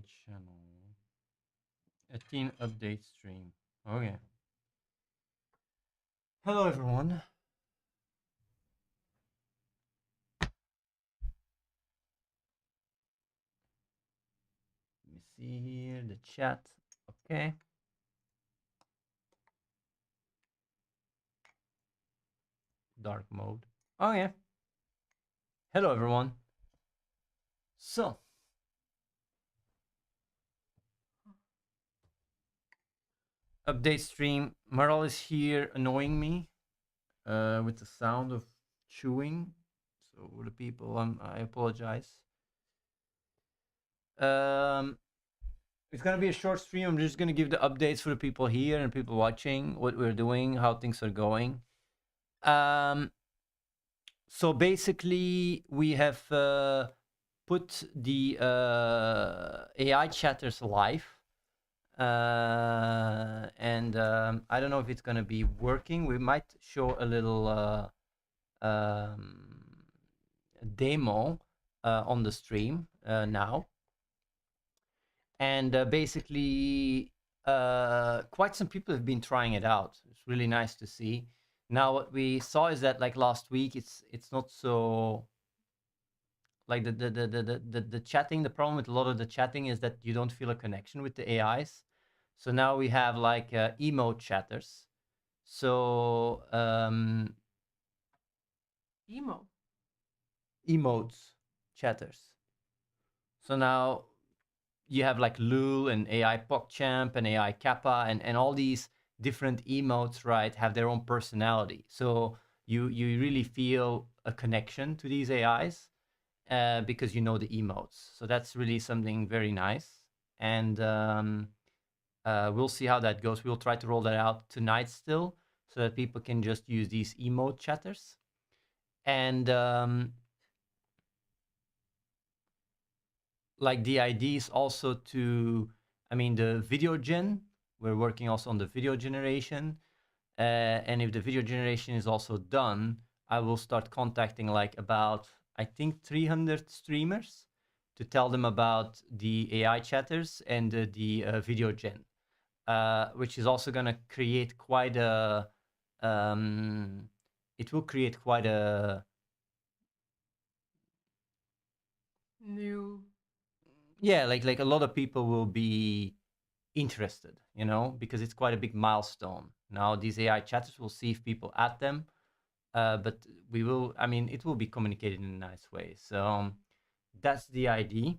channel. ATHENE update stream. Okay. Hello everyone. Let me see here the chat. Okay. Dark mode. Oh yeah. Hello everyone. So update stream. Meryl is here annoying me with the sound of chewing. So the people, I apologize. It's gonna be a short stream. I'm just gonna give the updates for the people here and people watching, what we're doing, how things are going. So basically, we have put the AI chatters live. And I don't know if it's going to be working. We might show a little demo on the stream now. And basically, quite some people have been trying it out. It's really nice to see. Now, what we saw is that like last week, it's not so like the chatting. The problem with a lot of the chatting is that you don't feel a connection with the AIs. So now we have like emote chatters. So emotes chatters. So now you have like Lul and AI PogChamp and AI Kappa and all these different emotes, right, have their own personality. So you really feel a connection to these AIs because you know the emotes. So that's really something very nice. And we'll see how that goes. We'll try to roll that out tonight still so that people can just use these emote chatters. And like the idea is also to, I mean, the video gen, we're working also on the video generation. And if the video generation is also done, I will start contacting like about, I think 300 streamers to tell them about the AI chatters and the video gen, which is also going to create quite a, it will create quite a new, yeah, like a lot of people will be interested, you know, because it's quite a big milestone. Now these AI chatters, will see if people add them, but we will, I mean, it will be communicated in a nice way. So that's the idea.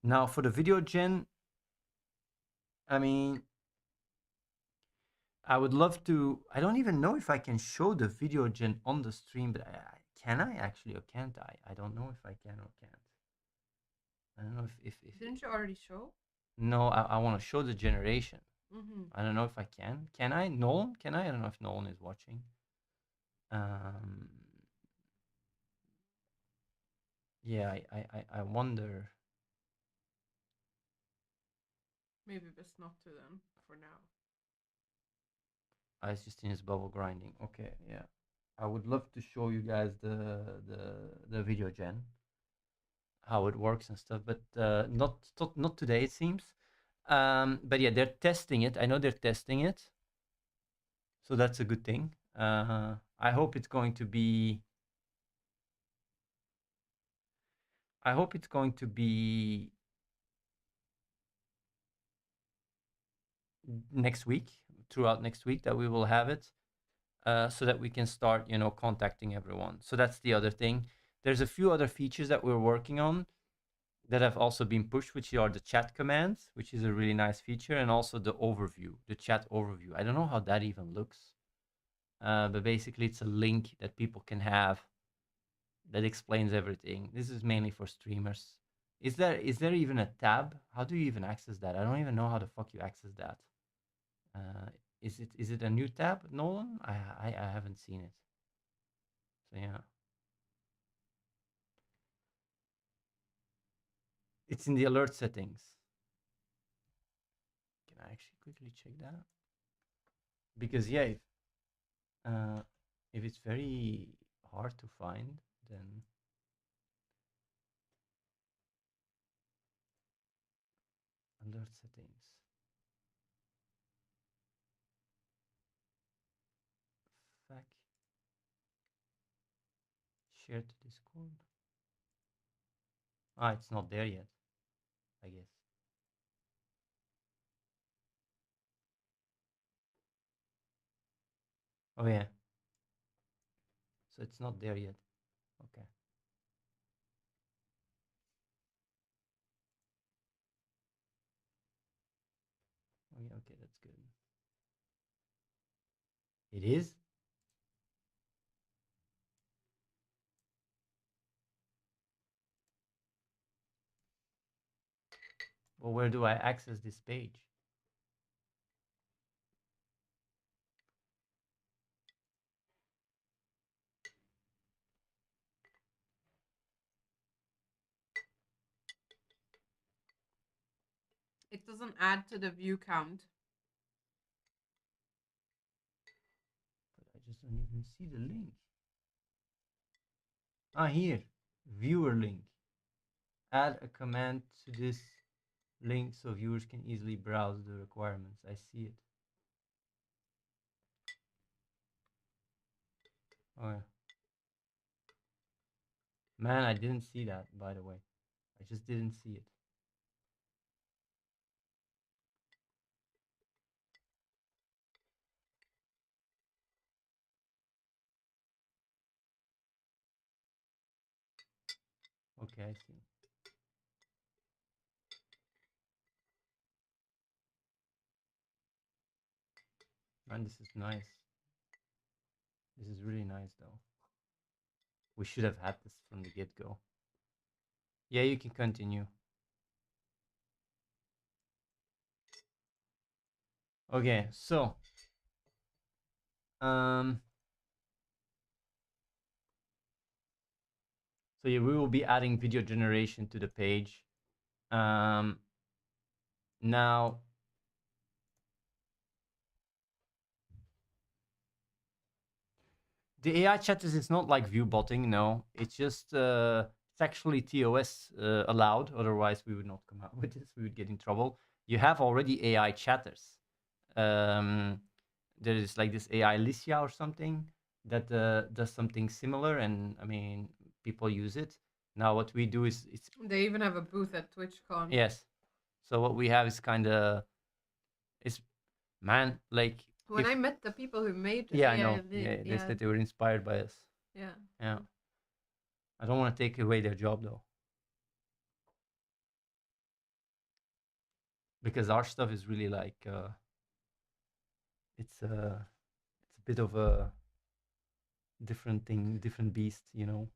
Now for the video gen, I mean, I would love to, I don't even know if I can show the video gen on the stream, but can I actually or can't I? I don't know if I can or can't. I don't know if didn't you already show? No, I want to show the generation. Mm-hmm. I don't know if I can. Can I? Nolan? Can I? I don't know if Nolan is watching. Yeah, I wonder. Maybe best not to them for now. It's just in his bubble grinding. Okay, yeah. I would love to show you guys the video gen, how it works and stuff, but not today it seems. But yeah, they're testing it. I know they're testing it, so that's a good thing. I hope it's going to be. I hope it's going to be next week, throughout next week, that we will have it, so that we can start, you know, contacting everyone. So that's the other thing. There's a few other features that we're working on that have also been pushed, which are the chat commands, which is a really nice feature, and also the overview, the chat overview. I don't know how that even looks, but basically it's a link that people can have that explains everything. This is mainly for streamers. Is there even a tab? How do you even access that? I don't even know how the fuck you access that. Uh, is it a new tab, Nolan? I haven't seen it. So yeah, it's in the alert settings. Can I actually quickly check that? Because yeah, if it's very hard to find, then alert settings. Fuck. Share to Discord. Ah, it's not there yet, I guess. Oh yeah. So it's not there yet. Okay. Oh yeah, okay, that's good. It is? Well, where do I access this page? It doesn't add to the view count. But I just don't even see the link. Ah, here. Viewer link. Add a command to this link so viewers can easily browse the requirements. I see it. Oh yeah. Man, I didn't see that, by the way. I just didn't see it. Okay, I see. Man, this is nice. This is really nice, though. We should have had this from the get-go. Yeah, you can continue. Okay, so yeah, we will be adding video generation to the page. Now, the AI chatters is not like view botting, no. It's just it's actually TOS allowed. Otherwise, we would not come out with this. We would get in trouble. You have already AI chatters. There is like this AI Licia or something that does something similar, and I mean people use it. Now what we do is it's They even have a booth at TwitchCon. yes. So what we have is kind of is man like when I met the people who made yeah AI, I know they said they were inspired by us. Yeah. I don't want to take away their job though, because our stuff is really like it's a bit of a different thing, different beast, you know.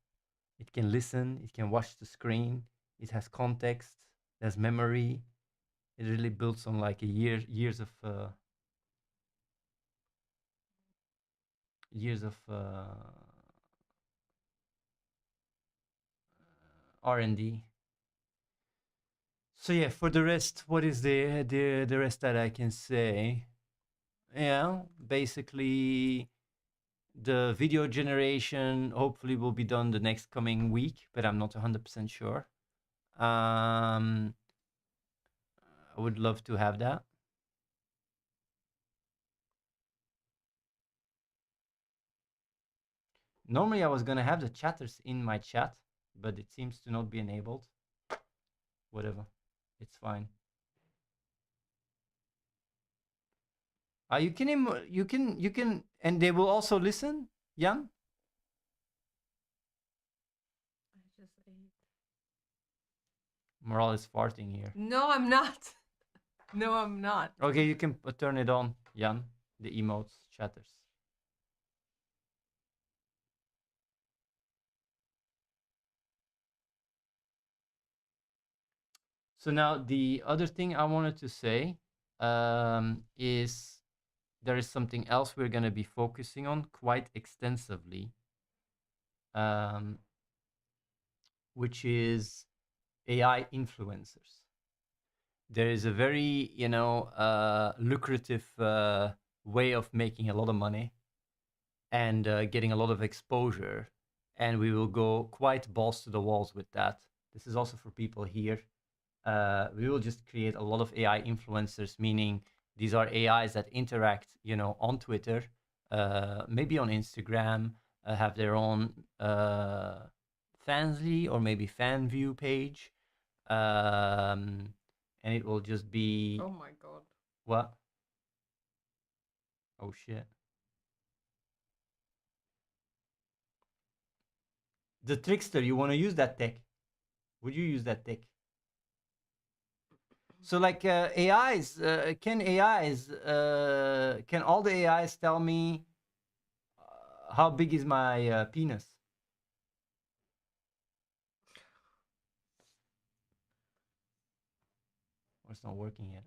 It can listen, it can watch the screen, it has context, it has memory. It really builds on like years of R&D. So yeah, for the rest, what is the rest that I can say? Yeah, basically the video generation hopefully will be done the next coming week, but I'm not 100% sure. I would love to have that. Normally I was gonna have the chatters in my chat, but it seems to not be enabled. Whatever, it's fine. You can, and they will also listen, Jan? I just ate. Moral is farting here. No, I'm not. No, I'm not. Okay, you can turn it on, Jan. The emotes, chatters. So now the other thing I wanted to say is there is something else we're going to be focusing on quite extensively, which is AI influencers. There is a very, lucrative way of making a lot of money and getting a lot of exposure. And we will go quite balls to the walls with that. This is also for people here. we will just create a lot of AI influencers, meaning these are AIs that interact, on Twitter, maybe on Instagram, have their own Fansly or maybe fan view page, and it will just be Oh my god. what? Oh shit! The trickster, you want to use that tech? Would you use that tech? So like AIs, can all the AIs tell me how big is my penis? Or it's not working yet.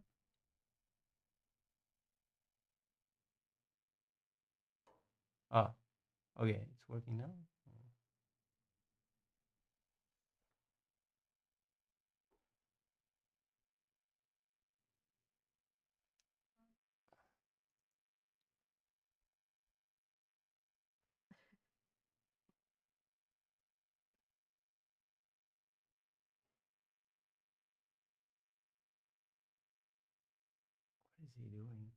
Oh, okay, it's working now. What is he doing?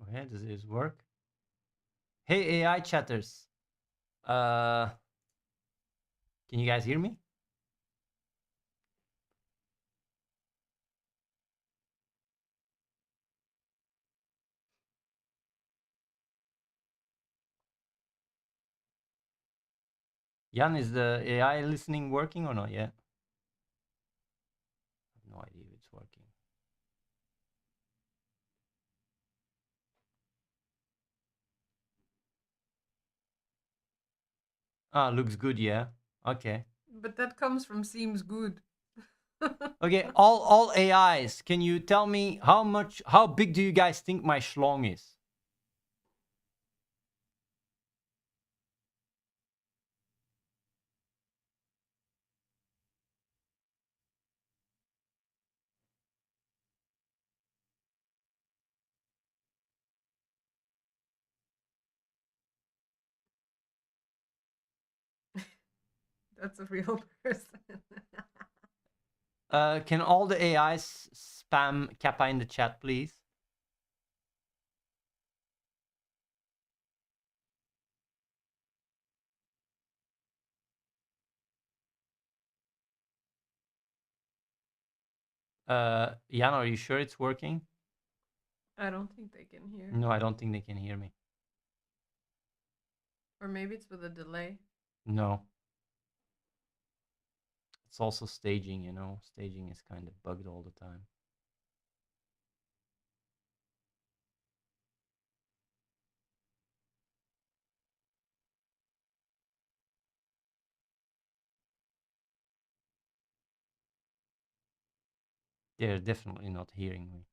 Okay, does this work? Hey AI chatters, uh, can you guys hear me? Jan, is the AI listening working or not yet? I have no idea if it's working. Ah, looks good, yeah. Okay. But that comes from seems good. Okay, all AIs, can you tell me how big do you guys think my schlong is? That's a real person. Can all the AIs spam Kappa in the chat, please? Jan, are you sure it's working? I don't think they can hear. No, I don't think they can hear me. Or maybe it's with a delay. No. It's also staging, Staging is kind of bugged all the time. They're definitely not hearing me.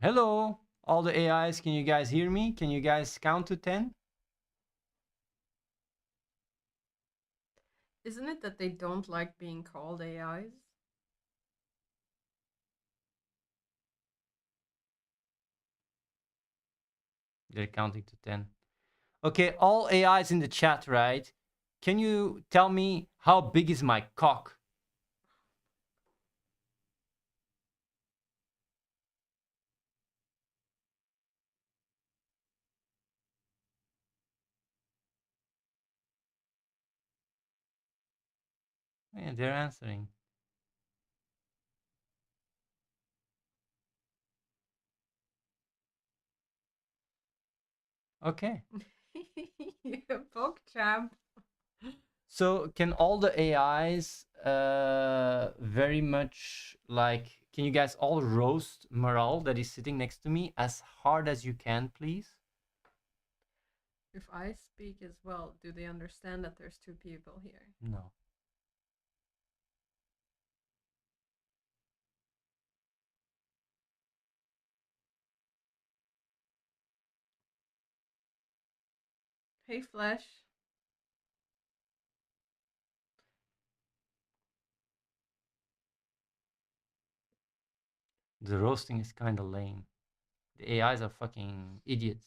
Hello, all the AIs, can you guys hear me? Can you guys count to 10? Isn't it that they don't like being called AIs? They're counting to 10. Okay, all AIs in the chat, right? Can you tell me how big is my cock? Yeah, they're answering. Okay. Yeah, PogChamp. So can all the AIs very much like, can you guys all roast Moral that is sitting next to me as hard as you can, please? If I speak as well, do they understand that there's two people here? No. Hey, Flesh. The roasting is kind of lame. The AIs are fucking idiots.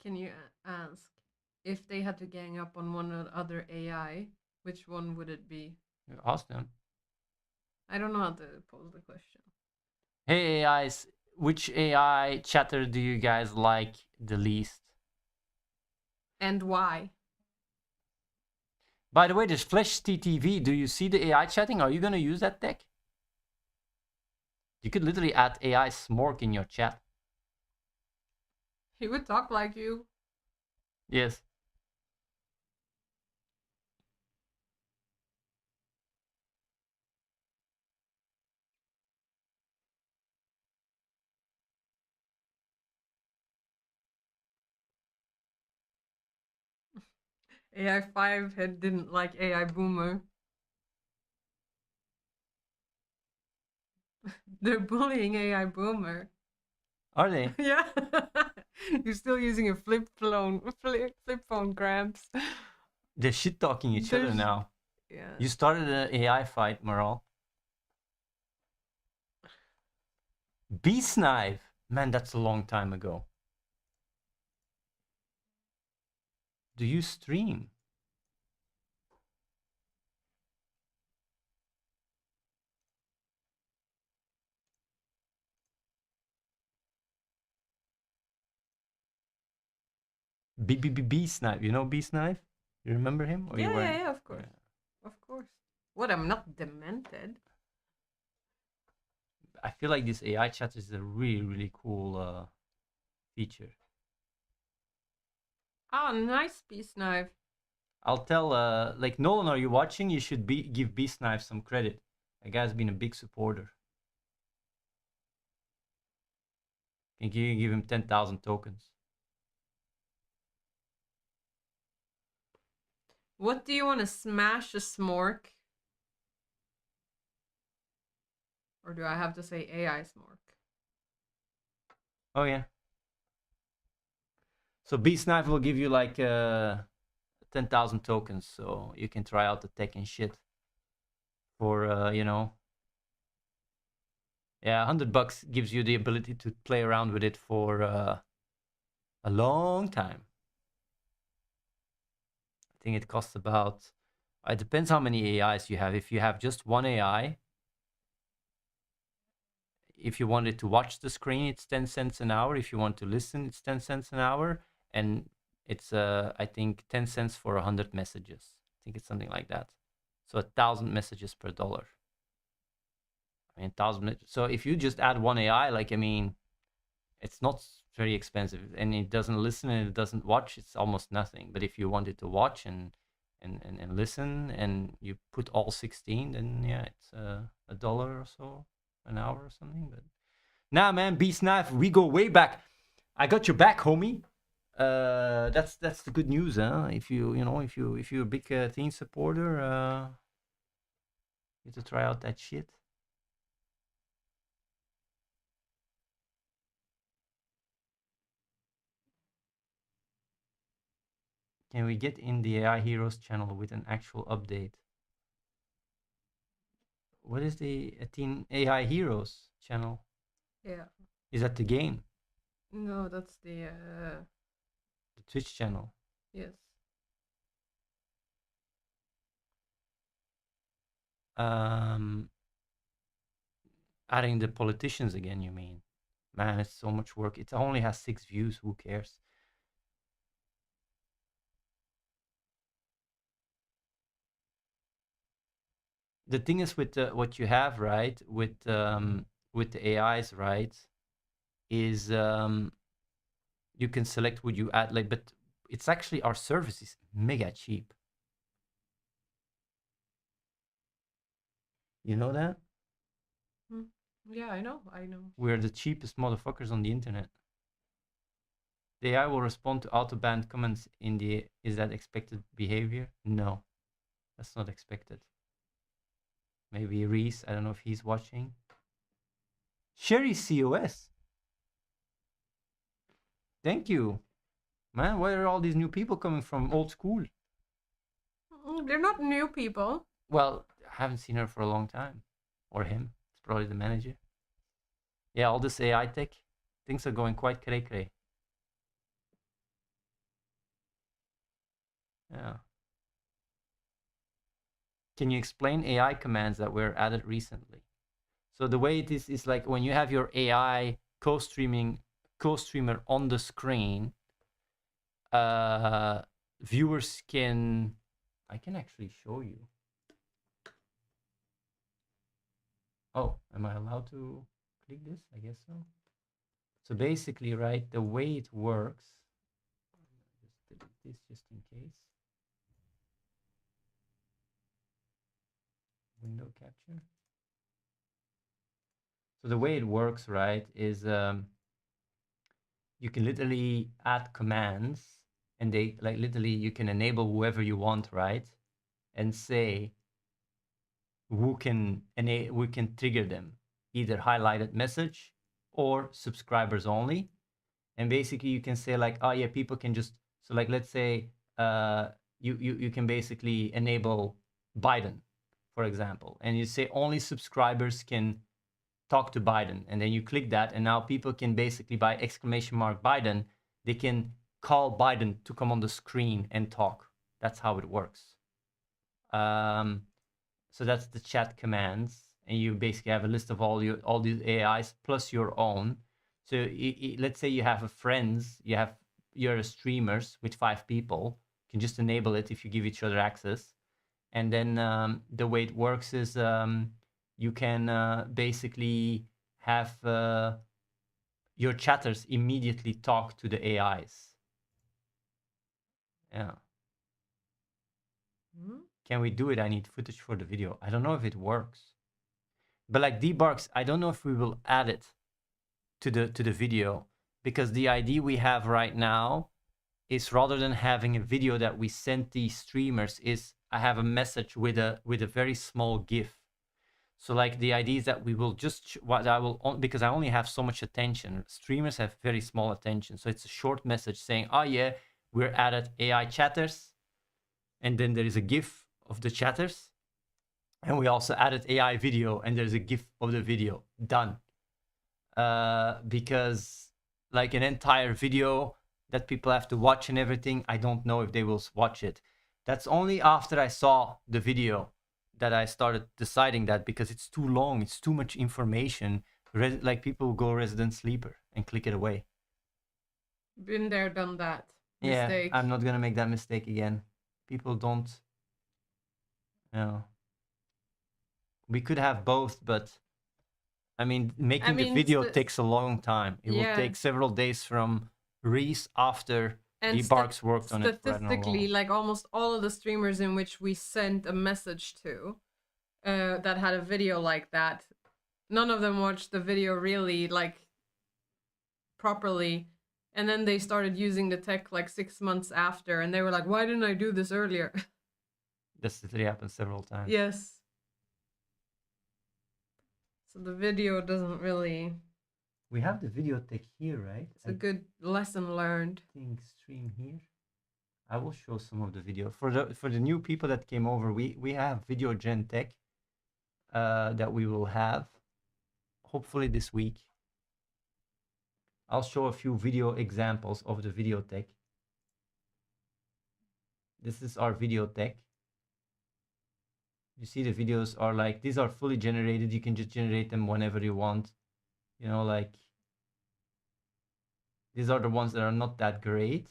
Can you ask if they had to gang up on one other AI, which one would it be? Ask them. I don't know how to pose the question. Hey AIs, which AI chatter do you guys like the least? And why? By the way, there's Flash TTV. Do you see the AI chatting? Are you gonna use that tech? You could literally add AI Smork in your chat. He would talk like you. Yes. AI 5 had didn't like AI Boomer. They're bullying AI Boomer. Are they? Yeah. You're still using a flip phone, Gramps. They're shit talking each other There's- now. Yeah. You started an AI fight, Moral. Beast Knife. Man, that's a long time ago. Do you stream? Beast Knife. You know Beast Knife? You remember him? Or you weren't? Yeah, of course. Yeah. Of course. What, I'm not demented. I feel like this AI chat is a really, really cool feature. Oh, nice Beast Knife. I'll tell, like Nolan, are you watching? You should give Beast Knife some credit. That guy's been a big supporter. Can you give him 10,000 tokens? What do you want to smash a smork? Or do I have to say AI smork? Oh yeah. So Beast Knife will give you like 10,000 tokens, so you can try out the tech and shit. For yeah, $100 gives you the ability to play around with it for a long time. I think it costs about. It depends how many AIs you have. If you have just one AI, if you wanted to watch the screen, it's 10 cents an hour. If you want to listen, it's 10 cents an hour, and it's I think 10 cents for 100 messages. I think it's something like that. So 1,000 messages per dollar. I mean, 1,000. So if you just add one AI, like I mean, it's not very expensive, and it doesn't listen and it doesn't watch. It's almost nothing. But if you wanted to watch and listen, and you put all 16, then yeah, it's $1 or so an hour or something. But nah, man, Beast Knife, we go way back. I got your back, homie. That's the good news, huh? If you're a big teen supporter, you have to try out that shit. Can we get in the AI Heroes channel with an actual update? What is the ATHENE AI Heroes channel? Yeah. Is that the game? No, that's the The Twitch channel? yes. Adding the politicians again, you mean? Man, it's so much work. It only has 6 views. Who cares? The thing is with what you have, right? With the AIs, right? Is you can select what you add, like, but it's actually our service is mega cheap. You know that? Yeah, I know. I know. We're the cheapest motherfuckers on the internet. The AI will respond to auto-banned comments in the is that expected behavior? No. That's not expected. Maybe Reese, I don't know if he's watching. Sherry COS. Thank you. Man, where are all these new people coming from? Old school. They're not new people. Well, I haven't seen her for a long time. Or him. It's probably the manager. Yeah, all this AI tech. Things are going quite cray-cray. Yeah. Can you explain AI commands that were added recently? So the way it is like when you have your AI co-streamer on the screen, viewers can. I can actually show you. Oh, am I allowed to click this? I guess so. So basically, right, the way it works. Just delete this just in case. Window capture. So the way it works, right, is you can literally add commands, and they like literally you can enable whoever you want, right, and say we can trigger them, either highlighted message or subscribers only. And basically you can say like, oh yeah, people can just, so like let's say you can basically enable Biden, for example, and you say only subscribers can talk to Biden, and then you click that, and now people can basically, by exclamation mark Biden, they can call Biden to come on the screen and talk. That's how it works. So that's the chat commands, and you basically have a list of all these AIs plus your own. So let's say you have a friends, you're a streamers with 5 people, you can just enable it if you give each other access. And then the way it works is you can basically have your chatters immediately talk to the AIs. Yeah. Can we do it? I need footage for the video. I don't know if it works. But like debarks, I don't know if we will add it to the video, because the idea we have right now is, rather than having a video that we send these streamers, is I have a message with a very small GIF. So like the idea is that we will just because I only have so much attention. Streamers have very small attention, so it's a short message saying, "Oh yeah, we're added AI chatters," and then there is a GIF of the chatters, and we also added AI video, and there's a GIF of the video. Done. Because like an entire video that people have to watch and everything, I don't know if they will watch it. That's only after I saw the video that I started deciding that, because it's too long, it's too much information. Like people go resident sleeper and click it away. Been there, done that. Yeah, Mistake. I'm not gonna make that mistake again. People don't. We could have both, but I mean, making the video takes a long time. It will take several days from Reese after Debarks worked on it. Statistically, like almost all of the streamers in which we sent a message to that had a video like that, none of them watched the video really like properly, and then they started using the tech like 6 months after, and they were like, why didn't I do this earlier? This literally happened several times. Yes. So the video doesn't really... We have the video tech here, right? It's a good lesson learned. I think stream here. I will show some of the video. For the new people that came over, we have video gen tech that we will have hopefully this week. I'll show a few video examples of the video tech. This is our video tech. You see the videos are like, these are fully generated. You can just generate them whenever you want. You know, like, these are the ones that are not that great.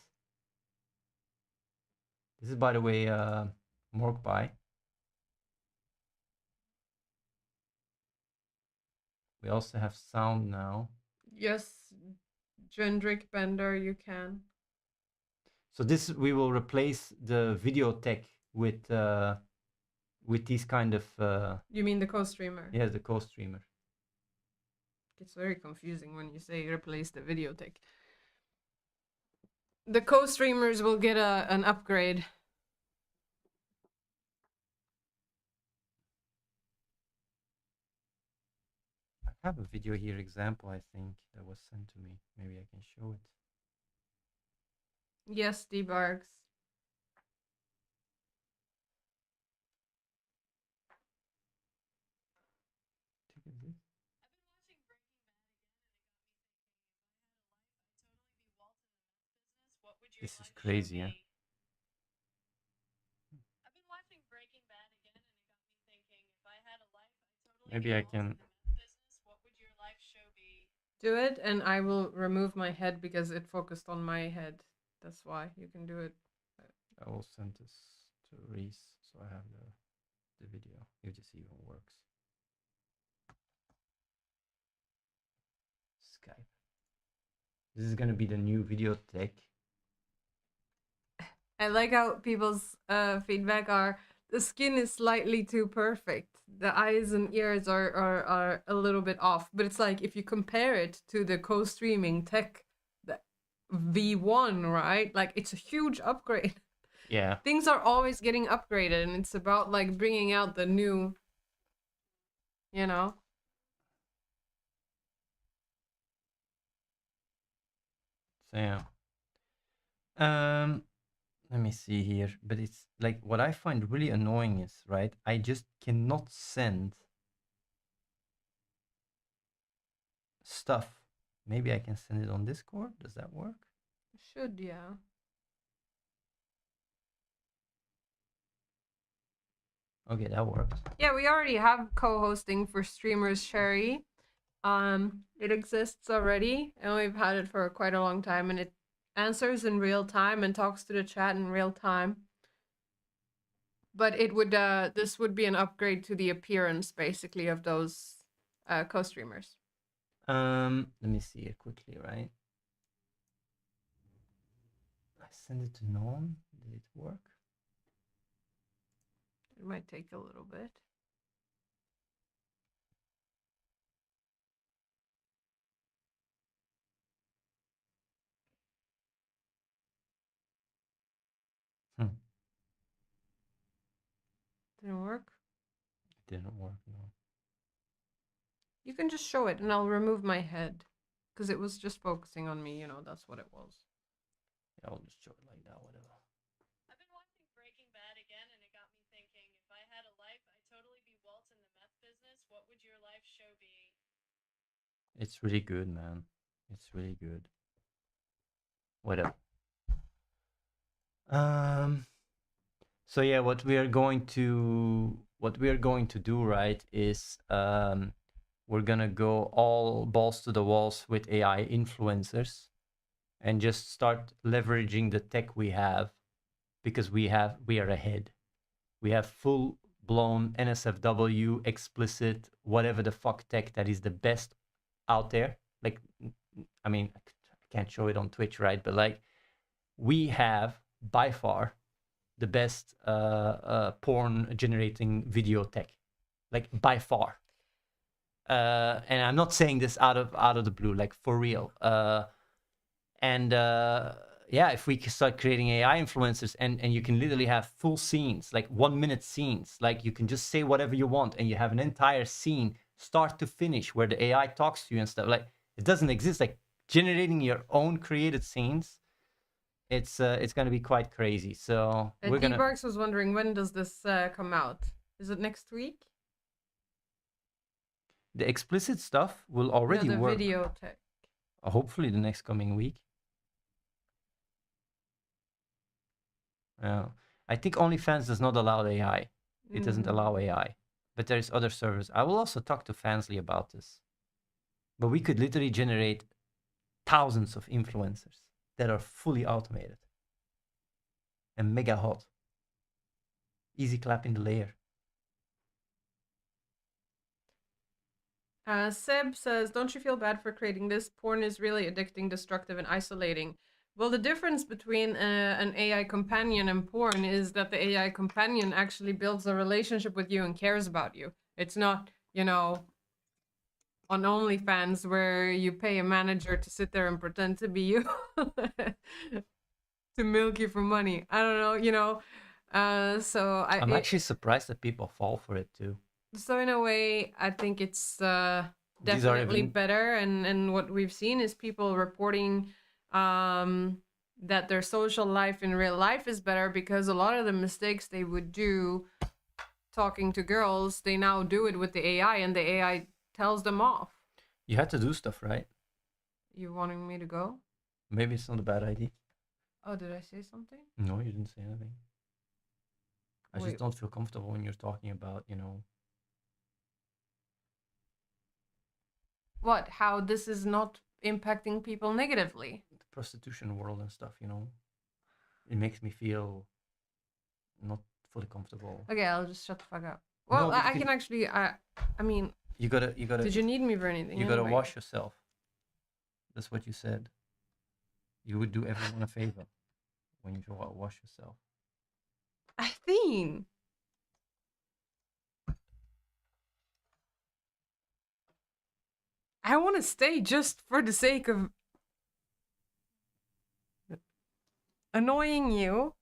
This is, by the way, Morkpie. We also have sound now. Yes, Gendrick Bender, you can. So this, we will replace the video tech with these kind of... You mean the co-streamer? Yeah, the co-streamer. It's very confusing when you say replace the video tech. The co-streamers will get an upgrade. have a video here example, I think, that was sent to me. Maybe I can show it. Yes, debugs. Take a bit. This is crazy, yeah. Maybe I can. Do it, and I will remove my head because it focused on my head. That's why you can do it. I will send this to Reese, so I have the video, if this even works. Skype. This is gonna be the new video tech. I like how people's feedback are the skin is slightly too perfect. The eyes and ears are a little bit off. But it's like if you compare it to the co-streaming tech, the V1, right? Like it's a huge upgrade. Yeah. Things are always getting upgraded, and it's about like bringing out the new, you know. So yeah. Let me see here. But it's like what I find really annoying is, right, I just cannot send stuff. Maybe I can send it on Discord. Does that work? Should, yeah. Okay, that works. Yeah, we already have co-hosting for streamers, Sherry. It exists already, and we've had it for quite a long time, and it answers in real time and talks to the chat in real time. But it would this would be an upgrade to the appearance basically of those co-streamers. Let me see it quickly, right? I send it to Noam. Did it work? It might take a little bit. Didn't work? It didn't work, no. You can just show it and I'll remove my head. Because it was just focusing on me, you know, that's what it was. Yeah, I'll just show it like that, whatever. I've been watching Breaking Bad again, and it got me thinking, if I had a life, I'd totally be Walt in the meth business. What would your life show be? It's really good, man. It's really good. Whatever. So yeah, what we are going to do, right, is we're gonna go all balls to the walls with AI influencers and just start leveraging the tech we have, because we are ahead. We have full blown NSFW, explicit, whatever the fuck tech that is the best out there. Like, I mean, I can't show it on Twitch, right? But like, we have by far the best porn generating video tech, like by far. And I'm not saying this out of the blue, like for real. Yeah, if we start creating AI influencers and you can literally have full scenes, like 1 minute scenes, like you can just say whatever you want and you have an entire scene start to finish where the AI talks to you and stuff. Like, it doesn't exist. Like, generating your own created scenes, it's gonna be quite crazy. So we're gonna. D-Barks was wondering, when does this come out? Is it next week? The explicit stuff will already no, the work. video tech. Hopefully the next coming week. I think OnlyFans does not allow AI. It doesn't allow AI. But there's other servers. I will also talk to Fansly about this. But we could literally generate thousands of influencers that are fully automated and mega hot. Easy clap in the layer. Seb says, don't you feel bad for creating this? Porn is really addicting, destructive, and isolating. Well, the difference between an AI companion and porn is that the AI companion actually builds a relationship with you and cares about you. It's not, you know, on OnlyFans where you pay a manager to sit there and pretend to be you to milk you for money. I don't know, you know. So I'm actually surprised that people fall for it too. So in a way, I think it's These are definitely even better, and what we've seen is people reporting that their social life in real life is better because a lot of the mistakes they would do talking to girls, they now do it with the AI, and the AI tells them off. you had to do stuff, right? You wanting me to go? Maybe it's not a bad idea. Oh, did I say something? No, you didn't say anything. I Wait. just don't feel comfortable when you're talking about, you know, What? How this is not impacting people negatively? the prostitution world and stuff, you know. It makes me feel not fully comfortable. Okay, I'll just shut the fuck up. Well, No, I because can actually. I mean, you gotta did you need me for anything? you gotta anyway? wash yourself. That's what you said. You would do everyone a favor when you wash yourself. Athene. I want to stay just for the sake of annoying you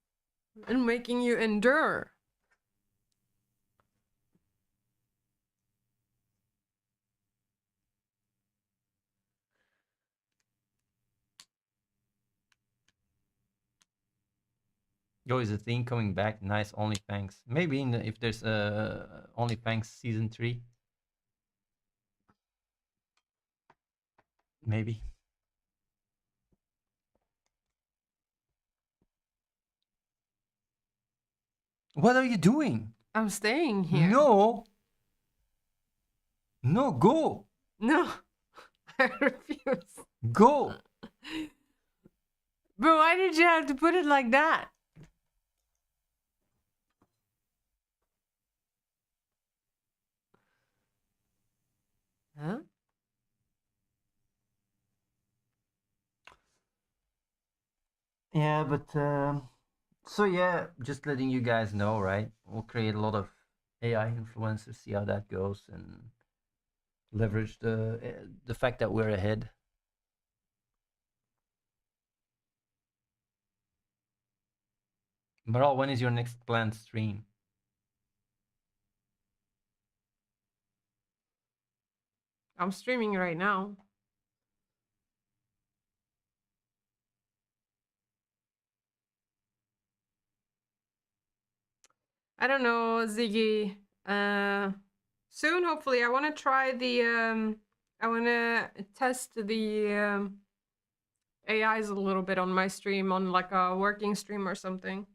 and making you endure. Yo, is the thing coming back? Nice OnlyFans. Maybe if there's OnlyFans season 3. Maybe. What are you doing? I'm staying here. No. No, go. No. I refuse. Go. But why did you have to put it like that? Huh? Yeah, but so yeah, just letting you guys know, right? We'll create a lot of AI influencers, see how that goes, and leverage the fact that we're ahead. Maral, when is your next planned stream? I'm streaming right now. I don't know, Ziggy. Soon, hopefully. I want to try the. I want to test the AIs a little bit on my stream, on like a working stream or something.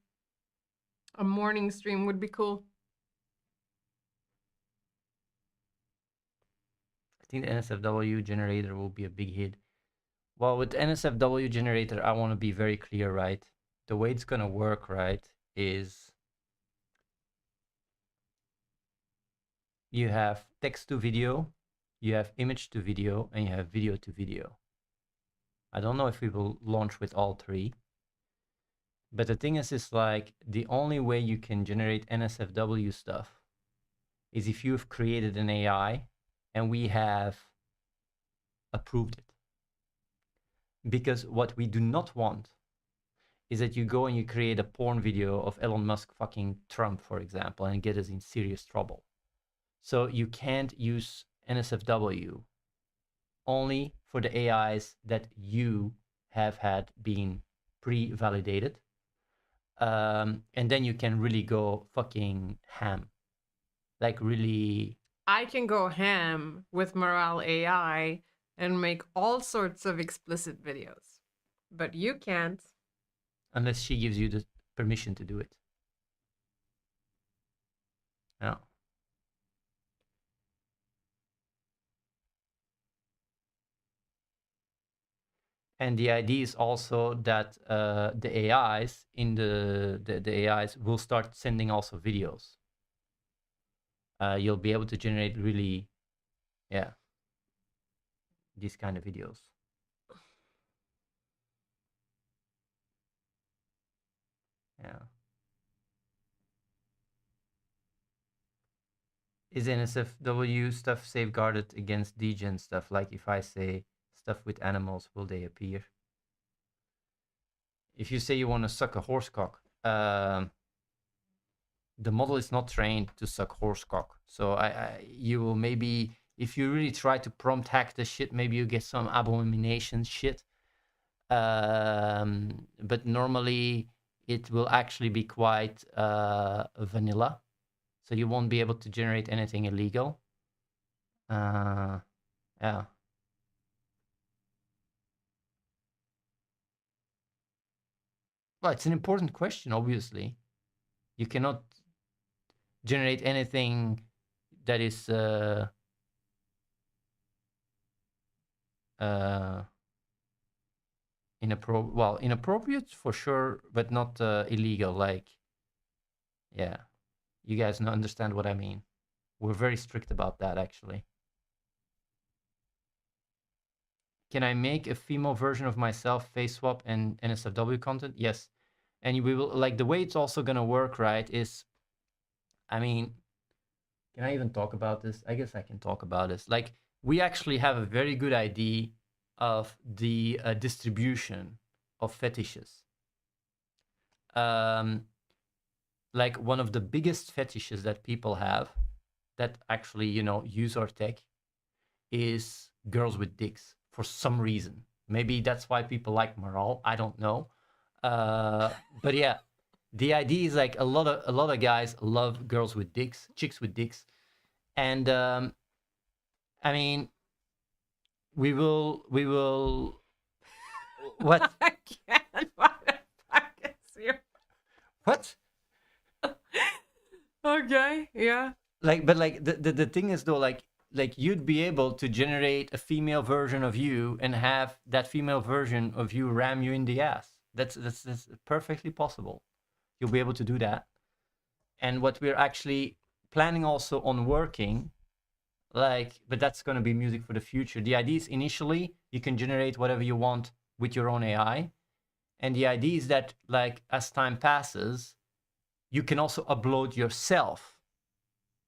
A morning stream would be cool. I think the NSFW generator will be a big hit. Well, with the NSFW generator, I want to be very clear, right? The way it's gonna work, right, is you have text to video, you have image to video, and you have video to video. I don't know if we will launch with all 3. But the thing is like the only way you can generate NSFW stuff is if you've created an AI and we have approved it. Because what we do not want is that you go and you create a porn video of Elon Musk fucking Trump, for example, and get us in serious trouble. So you can't use NSFW only for the AIs that you have had been pre-validated. And then you can really go fucking ham. Like really... I can go ham with Morale AI and make all sorts of explicit videos. But you can't. Unless she gives you the permission to do it. Yeah. And the idea is also that the AIs in the AIs will start sending also videos. You'll be able to generate really, yeah, these kind of videos. Yeah. Is NSFW stuff safeguarded against degen stuff? Like if I say stuff with animals, will they appear? If you say you want to suck a horse cock, the model is not trained to suck horse cock. So you will maybe If you really try to prompt hack the shit, maybe you get some abomination shit. But normally it will actually be quite vanilla, so you won't be able to generate anything illegal. Yeah. Well, it's an important question, obviously. You cannot generate anything that is inappropriate for sure, but not illegal. Like, yeah, you guys understand what I mean. We're very strict about that, actually. Can I make a female version of myself, face swap, and NSFW content? Yes. And we will, like, the way it's also gonna work, right, is, I mean, can I even talk about this? I guess I can talk about this. Like, we actually have a very good idea of the distribution of fetishes. Like, one of the biggest fetishes that people have that actually, use our tech is girls with dicks for some reason. Maybe that's why people like Moral. I don't know. But yeah, the idea is like a lot of guys love girls with dicks, chicks with dicks, and I mean, we will. What? I can't. What the fuck is you? What? Okay, yeah. Like, but like the thing is though, like you'd be able to generate a female version of you and have that female version of you ram you in the ass. That's perfectly possible. You'll be able to do that. And what we're actually planning also on working, like, but that's going to be music for the future. The idea is initially you can generate whatever you want with your own AI. And the idea is that, like, as time passes, you can also upload yourself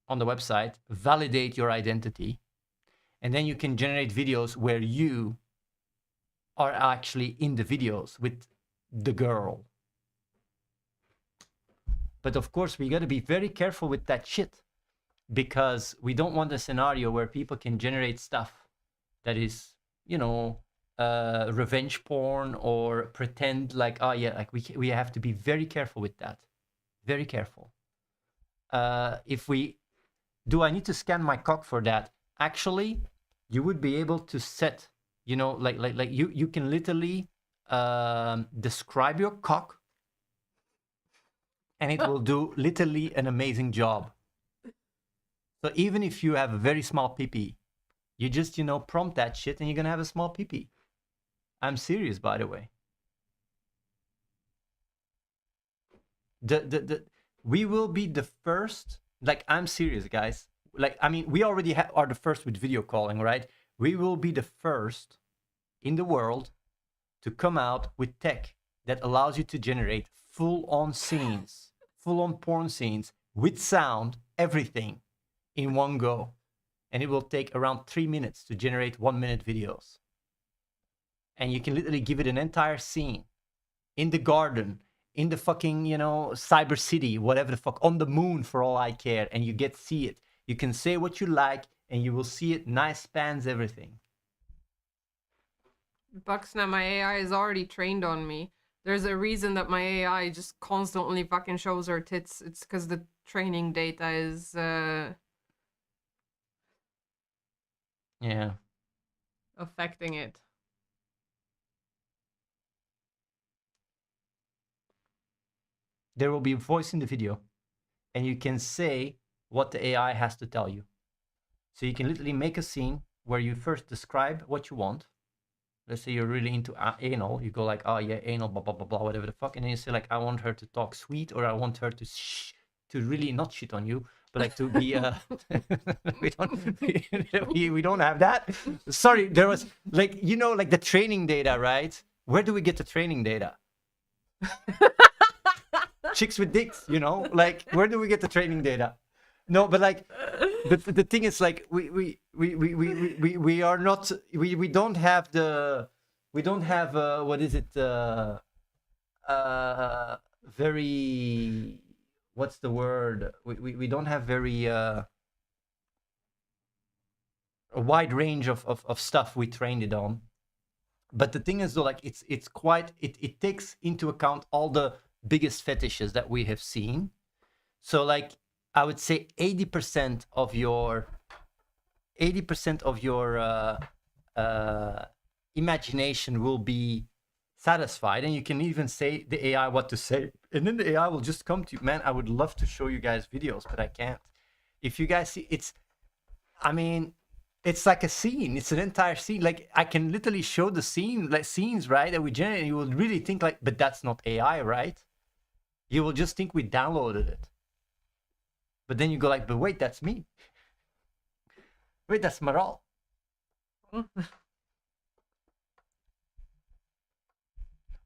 on the website, validate your identity, and then you can generate videos where you are actually in the videos with the girl. But of course, we got to be very careful with that shit, because we don't want a scenario where people can generate stuff that is, revenge porn, or pretend like, oh yeah, like we have to be very careful with that. Very careful. Do I need to scan my cock for that? Actually, you would be able to set, like you can literally describe your cock, and it will do literally an amazing job. So even if you have a very small pee-pee, you just, prompt that shit and you're gonna have a small pee-pee. I'm serious, by the way. We will be the first. Like, I'm serious, guys. Like, I mean, we already are the first with video calling, right? We will be the first in the world to come out with tech that allows you to generate full-on scenes, full-on porn scenes with sound, everything in one go. And it will take around 3 minutes to generate 1-minute videos. And you can literally give it an entire scene in the garden, in the fucking, cyber city, whatever the fuck, on the moon for all I care, and you get to see it. You can say what you like, and you will see it. Nice spans, everything. Bucksnap, my AI is already trained on me. There's a reason that my AI just constantly fucking shows her tits. It's because the training data is Yeah. affecting it. There will be a voice in the video, and you can say what the AI has to tell you. So you can literally make a scene where you first describe what you want. Let's say you're really into anal. You go like, oh yeah, anal, blah, blah, blah, blah, whatever the fuck. And then you say like, I want her to talk sweet, or I want her to to really not shit on you, but like to be, we don't have that. Sorry, there was like, like the training data, right? Where do we get the training data? Chicks with dicks, like, where do we get the training data? No, but like, the thing is, like, we are not, we don't have the, we don't have what is it, very, what's the word, we don't have very a wide range of stuff we trained it on. But the thing is though, like it's quite it takes into account all the biggest fetishes that we have seen. So like I would say 80% of your imagination will be satisfied, and you can even say the AI what to say, and then the AI will just come to you. Man, I would love to show you guys videos, but I can't. If you guys see, I mean, it's like a scene. It's an entire scene. Like I can literally show the scene, like scenes, right? That we generate, and you will really think like, but that's not AI, right? You will just think we downloaded it. But then you go like, but wait, that's me. Wait, that's Maral.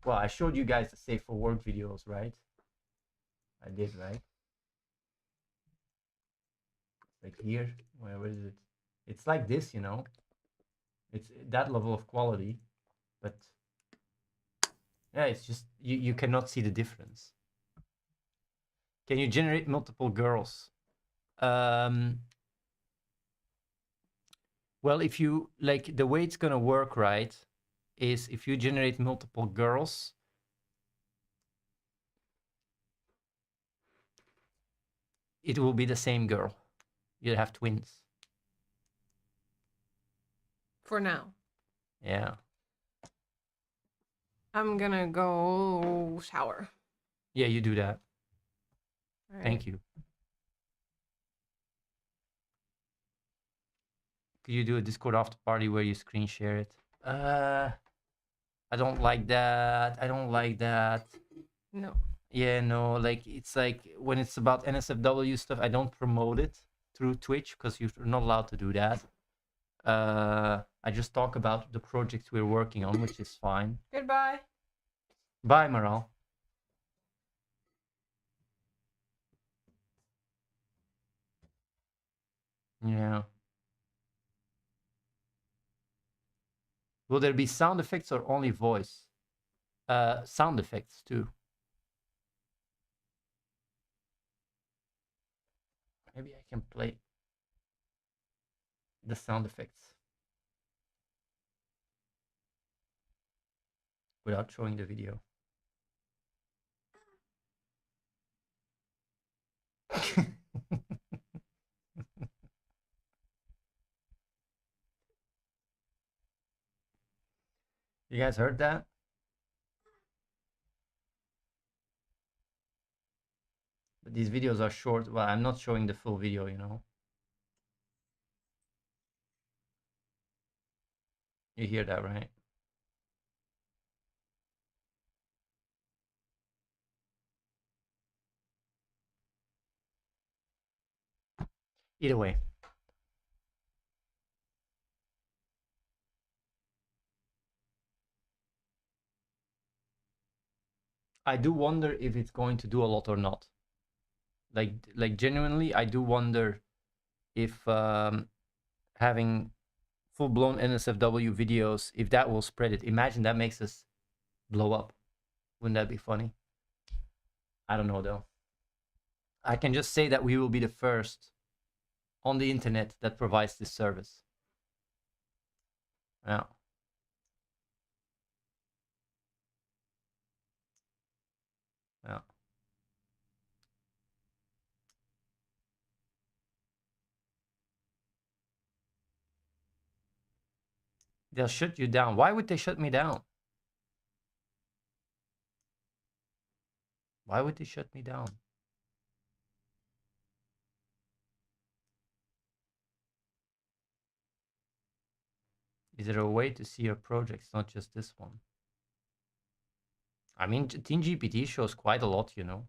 Well, I showed you guys the safe for work videos, right? I did, right? Like here, where is it? It's like this, you know. It's that level of quality, but yeah, it's just you cannot see the difference. Can you generate multiple girls? Well, if you like the way it's gonna work, right, is if you generate multiple girls, it will be the same girl. You'll have twins. For now. Yeah. I'm gonna go shower. Yeah, you do that. All right. Thank you. Could you do a Discord after party where you screen share it? I don't like that. I don't like that. No. Yeah, no, like it's like when it's about NSFW stuff, I don't promote it through Twitch because you're not allowed to do that. I just talk about the projects we're working on, which is fine. Goodbye. Bye, Maral. Yeah. Will there be sound effects or only voice? Sound effects too. Maybe I can play the sound effects without showing the video. You guys heard that? But these videos are short. Well, I'm not showing the full video, you know. You hear that, right? Either way. I do wonder if it's going to do a lot or not. Like genuinely, I do wonder if having full-blown NSFW videos, if that will spread it. Imagine that makes us blow up. Wouldn't that be funny? I don't know though. I can just say that we will be the first on the internet that provides this service. Yeah. Yeah. They'll shut you down. Why would they shut me down? Why would they shut me down? Is there a way to see your projects, not just this one? I mean, Teen GPT shows quite a lot, you know.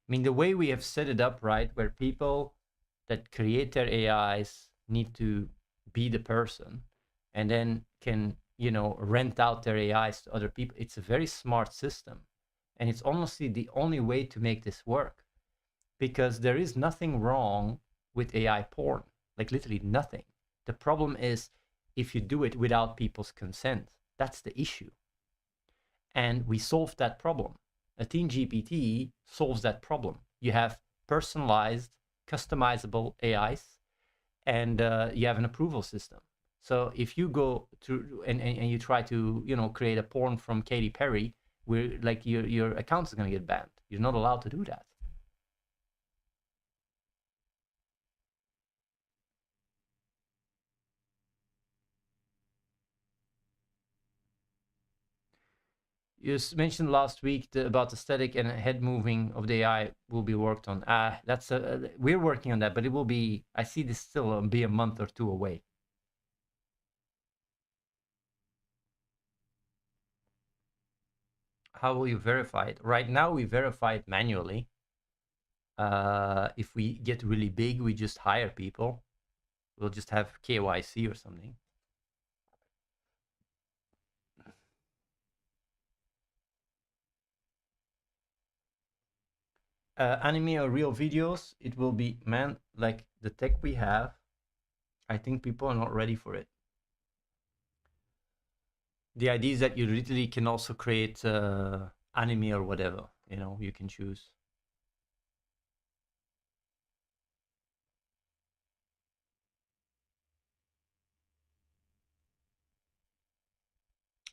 I mean, the way we have set it up, right, where people that create their AIs need to be the person and then can, you know, rent out their AIs to other people. It's a very smart system. And it's honestly the only way to make this work, because there is nothing wrong with AI porn, like literally nothing. The problem is if you do it without people's consent. That's the issue. And we solved that problem. A Teen GPT solves that problem. You have personalized customizable AIs, and you have an approval system. So if you go to and you try to create a porn from Katy Perry, where like your account is going to get banned. You're not allowed to do that. You mentioned last week about the static and head moving of the AI will be worked on. We're working on that, but it will be. I see this still be a month or two away. How will you verify it? Right now, we verify it manually. If we get really big, we just hire people. We'll just have KYC or something. Anime or real videos, it will be, man, like the tech we have, I think people are not ready for it. The idea is that you literally can also create anime or whatever, you can choose.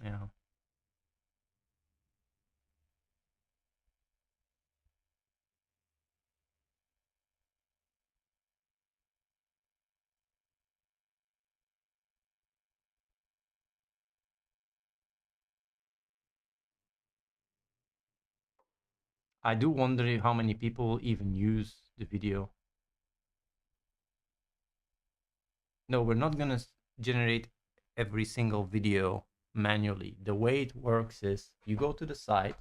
Yeah. I do wonder how many people even use the video. No, we're not gonna generate every single video manually. The way it works is you go to the site.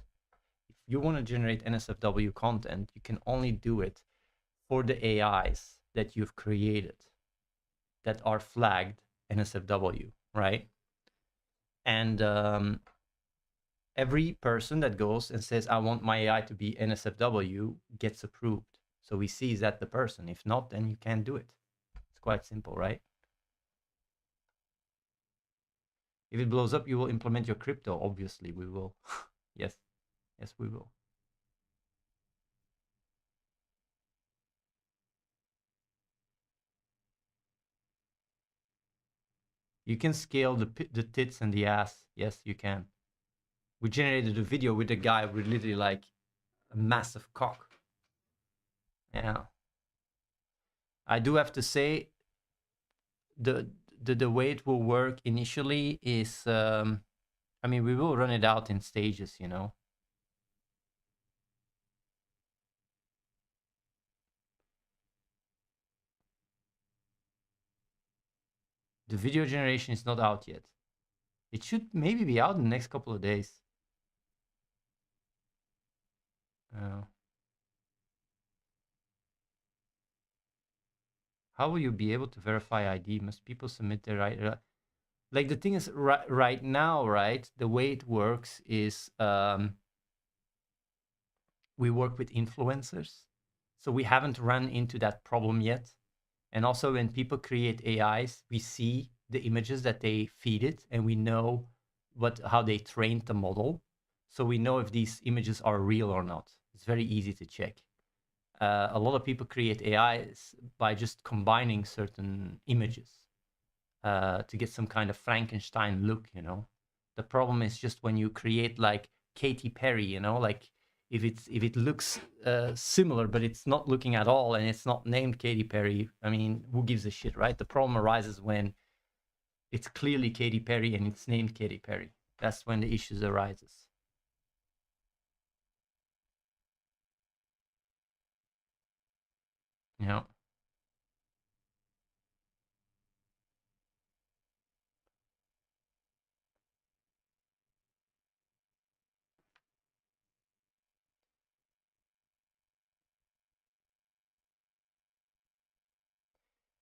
If you want to generate NSFW content, you can only do it for the AIs that you've created that are flagged NSFW, right? And every person that goes and says, I want my AI to be NSFW, gets approved. So we see, is that the person? If not, then you can't do it. It's quite simple, right? If it blows up, you will implement your crypto. Obviously, we will. Yes. Yes, we will. You can scale the tits and the ass. Yes, you can. We generated a video with a guy with literally like a massive cock. Yeah. I do have to say, the way it will work initially is, I mean, we will run it out in stages, The video generation is not out yet. It should maybe be out in the next couple of days. How will you be able to verify ID? Must people submit their right? Like the thing is, right now, right? The way it works is we work with influencers, so we haven't run into that problem yet. And also, when people create AIs, we see the images that they feed it, and we know how they trained the model. So we know if these images are real or not. It's very easy to check. A lot of people create AIs by just combining certain images to get some kind of Frankenstein look, The problem is just when you create like Katy Perry, like if it looks similar, but it's not looking at all, and it's not named Katy Perry, I mean, who gives a shit, right? The problem arises when it's clearly Katy Perry and it's named Katy Perry. That's when the issues arises. Yeah.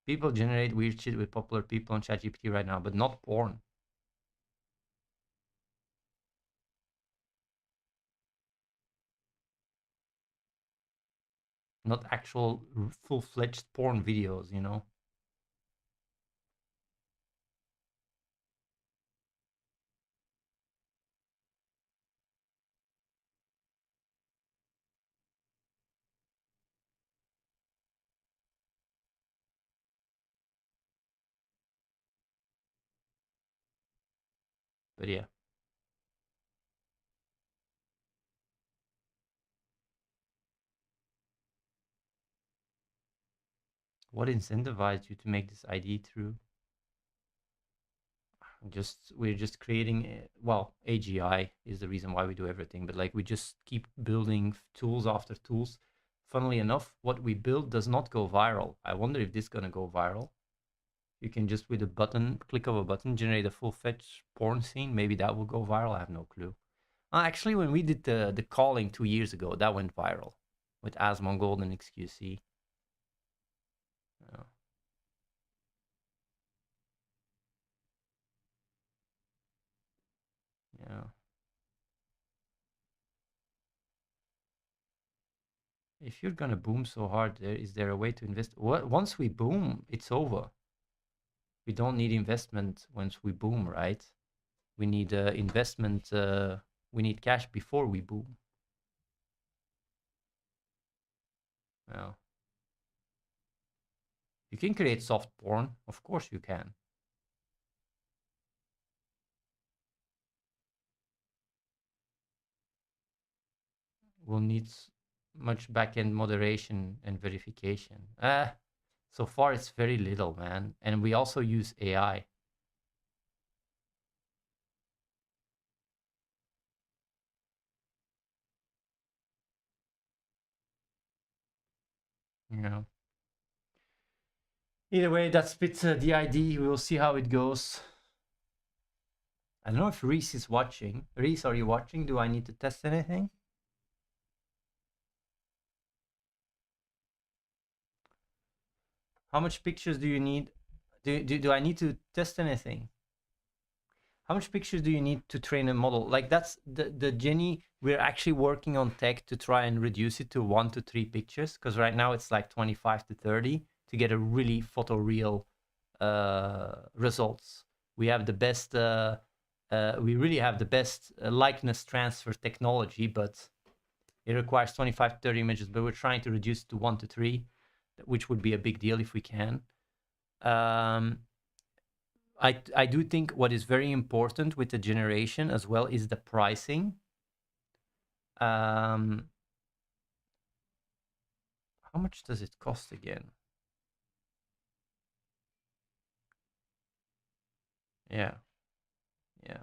People generate weird shit with popular people on ChatGPT right now, but not porn. Not actual full-fledged porn videos, But yeah. What incentivized you to make this ID true? We're just creating well, AGI is the reason why we do everything, but like we just keep building tools after tools. Funnily enough, what we build does not go viral. I wonder if this is gonna go viral. You can just with a button, click of a button, generate a full fetch porn scene. Maybe that will go viral. I have no clue. Actually, when we did the calling 2 years ago, that went viral with Asmongold and XQC. Yeah. Yeah. If you're gonna boom so hard, is there a way to invest? Once we boom, it's over. We don't need investment once we boom, right? We need investment. We need cash before we boom. Yeah. You can create soft porn, of course you can. We'll need much backend moderation and verification. So far it's very little, man. And we also use AI. You know. Either way, that's bit the ID. We'll see how it goes. I don't know if Reese is watching. Reese, are you watching? Do I need to test anything? How much pictures do you need? Do I need to test anything? How much pictures do you need to train a model? Like that's the Jenny, we're actually working on tech to try and reduce it to 1 to 3 pictures, because right now it's like 25 to 30 to get a really photoreal results. We have the best, we really have the best likeness transfer technology, but it requires 25 to 30 images, but we're trying to reduce it to 1 to 3, which would be a big deal if we can. I do think what is very important with the generation as well is the pricing. How much does it cost again? Yeah, yeah.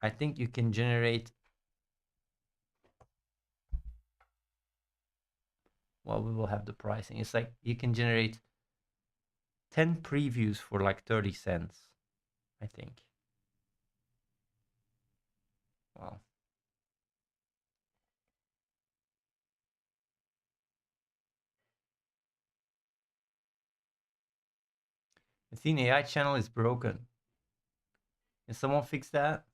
I think you can generate. Well, we will have the pricing. It's like you can generate 10 previews for like 30 cents, I think. Wow. Athene AI channel is broken. Can someone fix that?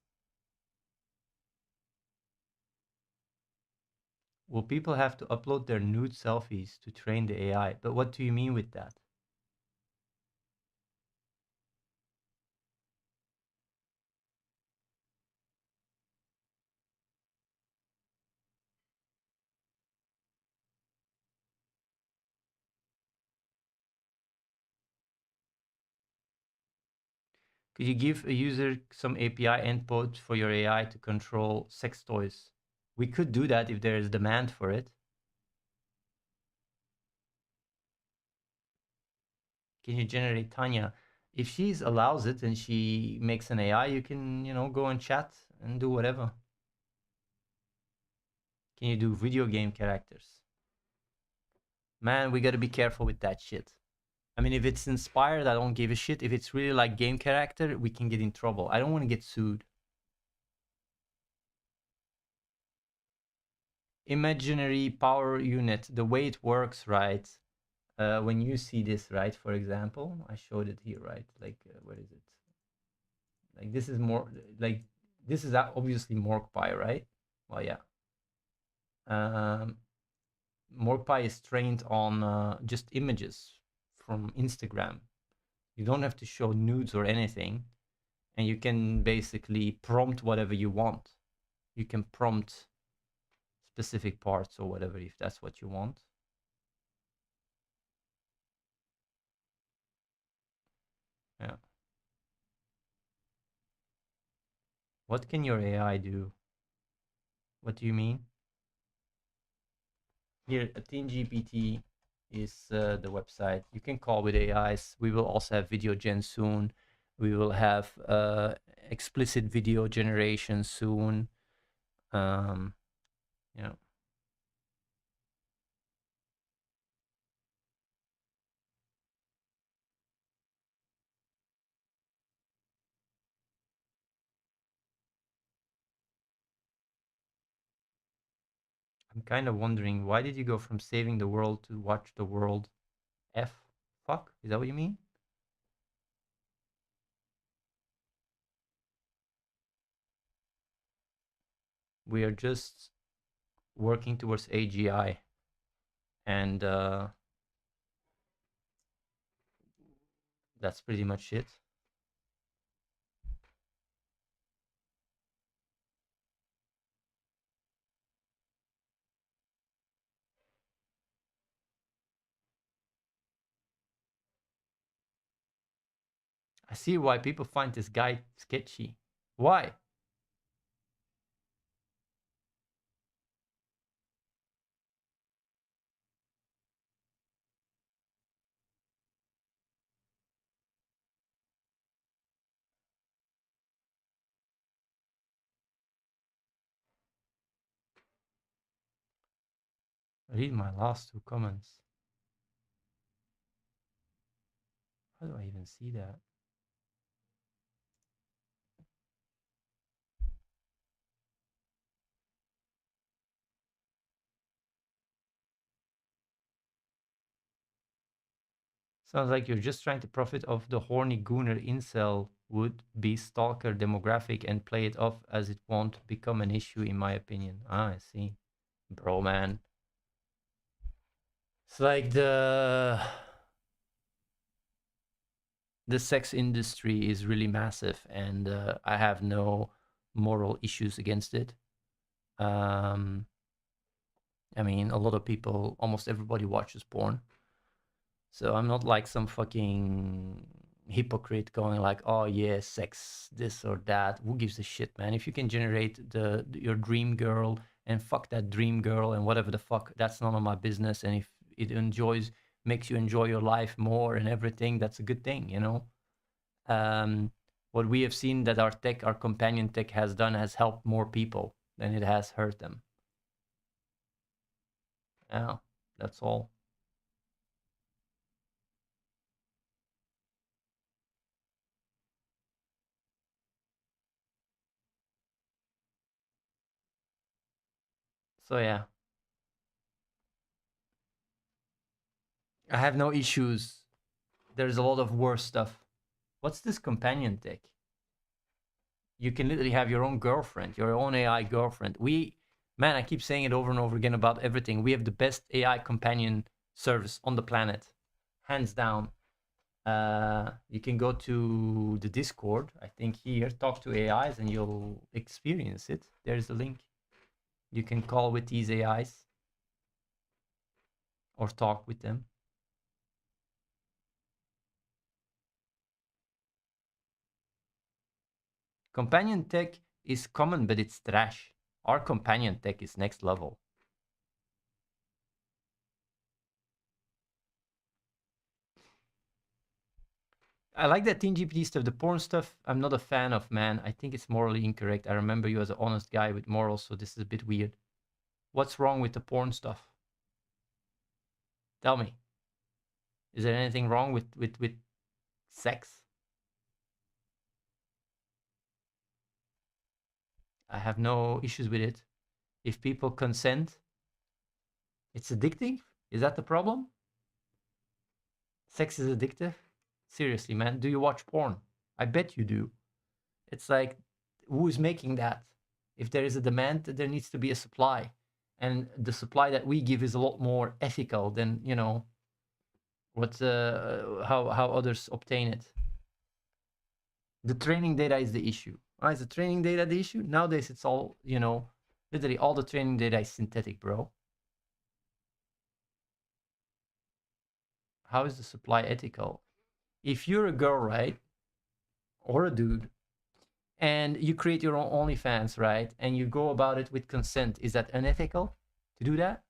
Will people have to upload their nude selfies to train the AI? But what do you mean with that? Could you give a user some API endpoint for your AI to control sex toys? We could do that if there is demand for it. Can you generate Tanya? If she allows it and she makes an AI, you can, go and chat and do whatever. Can you do video game characters? Man, we gotta be careful with that shit. I mean, if it's inspired, I don't give a shit. If it's really like game character, we can get in trouble. I don't want to get sued. Imaginary power unit, the way it works, right? When you see this, right, for example, I showed it here, right? Like, where is it? Like, this is more, like, this is obviously MorgPy, right? Well, yeah. MorgPy is trained on just images from Instagram. You don't have to show nudes or anything. And you can basically prompt whatever you want. You can prompt specific parts or whatever if that's what you want. Yeah. What can your AI do? What do you mean? Here, Athene GPT is the website. You can call with AIs. We will also have video gen soon. We will have explicit video generation soon. You know, I'm kind of wondering, why did you go from saving the world to watch the world F? Fuck? Is that what you mean? We are just working towards AGI, and that's pretty much it. I see why people find this guy sketchy. Why? Read my last two comments. How do I even see that? Sounds like you're just trying to profit off the horny gooner incel would be stalker demographic and play it off as it won't become an issue, in my opinion. Ah, I see. Bro, man. It's like the sex industry is really massive, and I have no moral issues against it. I mean, a lot of people, almost everybody watches porn. So I'm not like some fucking hypocrite going like, oh yeah, sex, this or that. Who gives a shit, man? If you can generate your dream girl and fuck that dream girl and whatever the fuck, that's none of my business. And if it makes you enjoy your life more and everything, that's a good thing, you know? What we have seen that our companion tech has done has helped more people than it has hurt them. Yeah, that's all. So yeah, I have no issues. There's a lot of worse stuff. What's this companion tech? You can literally have your own girlfriend, your own AI girlfriend. Man, I keep saying it over and over again about everything. We have the best AI companion service on the planet, hands down. You can go to the Discord, I think here, talk to AIs, and you'll experience it. There's the link. You can call with these AIs or talk with them. Companion tech is common, but it's trash. Our companion tech is next level. I like that Teen GPT stuff. The porn stuff, I'm not a fan of, man. I think it's morally incorrect. I remember you as an honest guy with morals, so this is a bit weird. What's wrong with the porn stuff? Tell me. Is there anything wrong with sex? I have no issues with it. If people consent, it's addictive? Is that the problem? Sex is addictive? Seriously, man, do you watch porn? I bet you do. It's like, who is making that? If there is a demand, there needs to be a supply. And the supply that we give is a lot more ethical than, you know, how others obtain it. The training data is the issue. Why is the training data the issue? Nowadays, it's all, you know, literally all the training data is synthetic, bro. How is the supply ethical? If you're a girl, right, or a dude, and you create your own OnlyFans, right? And you go about it with consent. Is that unethical to do that?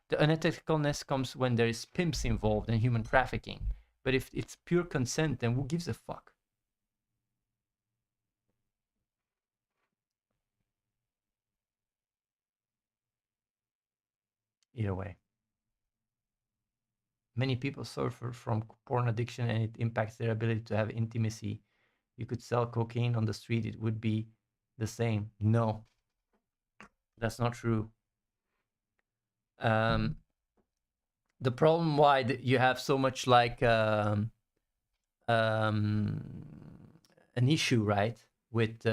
The unethicalness comes when there is pimps involved and human trafficking. But if it's pure consent, then who gives a fuck? Either way. Many people suffer from porn addiction and it impacts their ability to have intimacy. You could sell cocaine on the street, it would be the same. No, that's not true. The problem why you have so much like an issue, right, with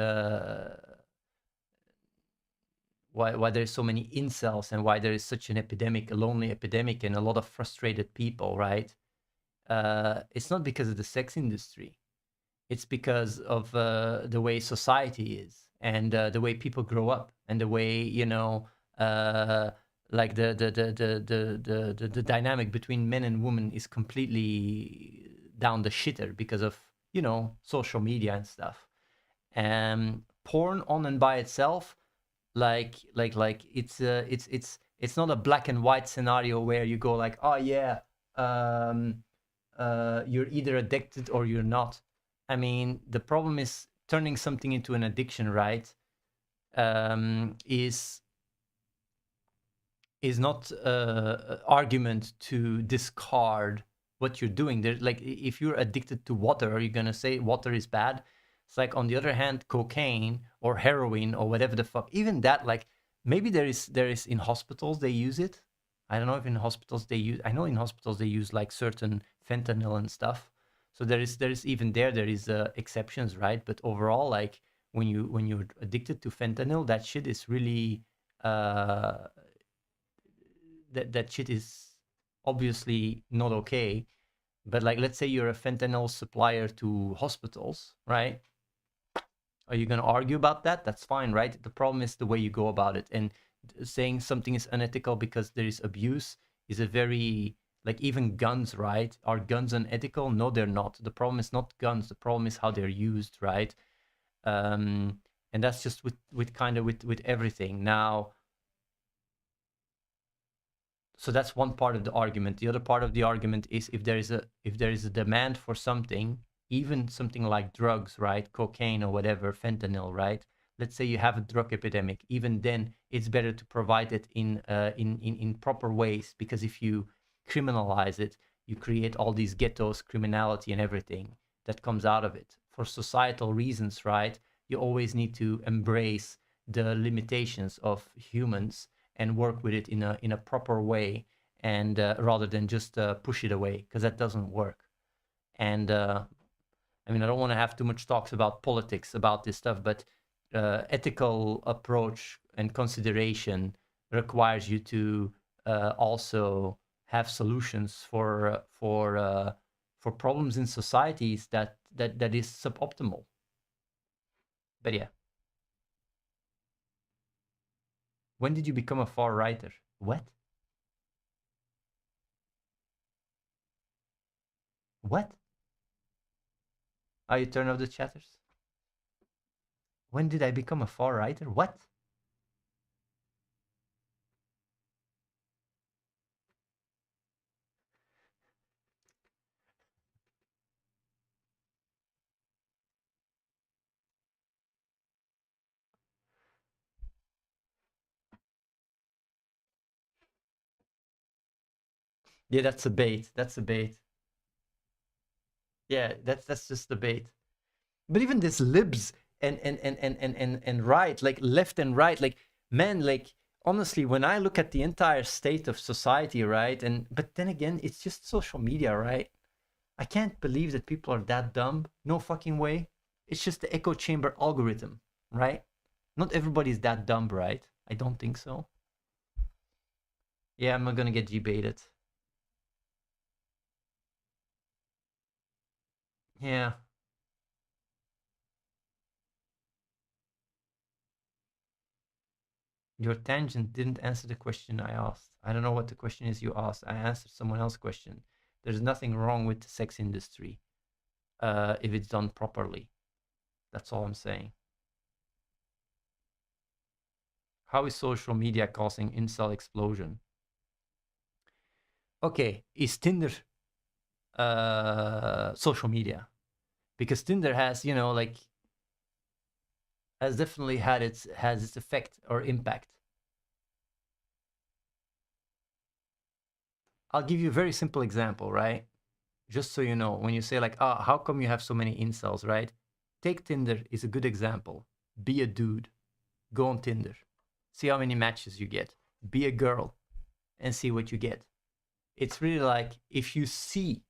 why there's so many incels and why there is such an epidemic, a lonely epidemic, and a lot of frustrated people, right? It's not because of the sex industry. It's because of the way society is and the way people grow up and the way, you know, like the dynamic between men and women is completely down the shitter because of, you know, social media and stuff. And porn on and by itself, like it's not a black and white scenario where you go like, oh yeah, you're either addicted or you're not. I mean, the problem is turning something into an addiction, right? Is not argument to discard what you're doing. There, like, if you're addicted to water, are you gonna say water is bad? It's like, on the other hand, cocaine or heroin or whatever the fuck, even that, like, maybe there is in hospitals they use it. I don't know if in hospitals they use. I know in hospitals they use like certain fentanyl and stuff. So there is even there is exceptions, right? But overall, like, when you're addicted to fentanyl, that shit is really that shit is obviously not okay. But like, let's say you're a fentanyl supplier to hospitals, right? Are you going to argue about that? That's fine, right? The problem is the way you go about it. And saying something is unethical because there is abuse is a very, like, even guns, right? Are guns unethical? No, they're not. The problem is not guns. The problem is how they're used, right? And that's just with kind of with everything. Now, so that's one part of the argument. The other part of the argument is if there is a demand for something, even something like drugs, right, cocaine or whatever, fentanyl, right? Let's say you have a drug epidemic. Even then, it's better to provide it in proper ways, because if you criminalize it, you create all these ghettos, criminality, and everything that comes out of it. For societal reasons, right? You always need to embrace the limitations of humans and work with it in a proper way, and rather than just push it away, because that doesn't work. And I mean, I don't want to have too much talks about politics about this stuff, but ethical approach and consideration requires you to also have solutions for problems in societies that is suboptimal. But yeah. When did you become a far righter? What? What? You turn off the chatters? When did I become a far righter? What? Yeah, that's a bait. That's a bait. Yeah, that's just a bait. But even this libs and right, like left and right, like, man, like, honestly, when I look at the entire state of society, right, and but then again, it's just social media, right? I can't believe that people are that dumb. No fucking way. It's just the echo chamber algorithm, right? Not everybody's that dumb, right? I don't think so. Yeah, I'm not gonna get G-baited. Yeah. Your tangent didn't answer the question I asked. I don't know what the question is you asked. I answered someone else's question. There's nothing wrong with the sex industry if it's done properly. That's all I'm saying. How is social media causing incel explosion? Okay, is Tinder social media? Because Tinder has, you know, like, has definitely has its effect or impact. I'll give you a very simple example, right? Just so you know, when you say like, oh, how come you have so many incels, right? Take Tinder is a good example. Be a dude, go on Tinder, see how many matches you get. Be a girl and see what you get. It's really like, if you see,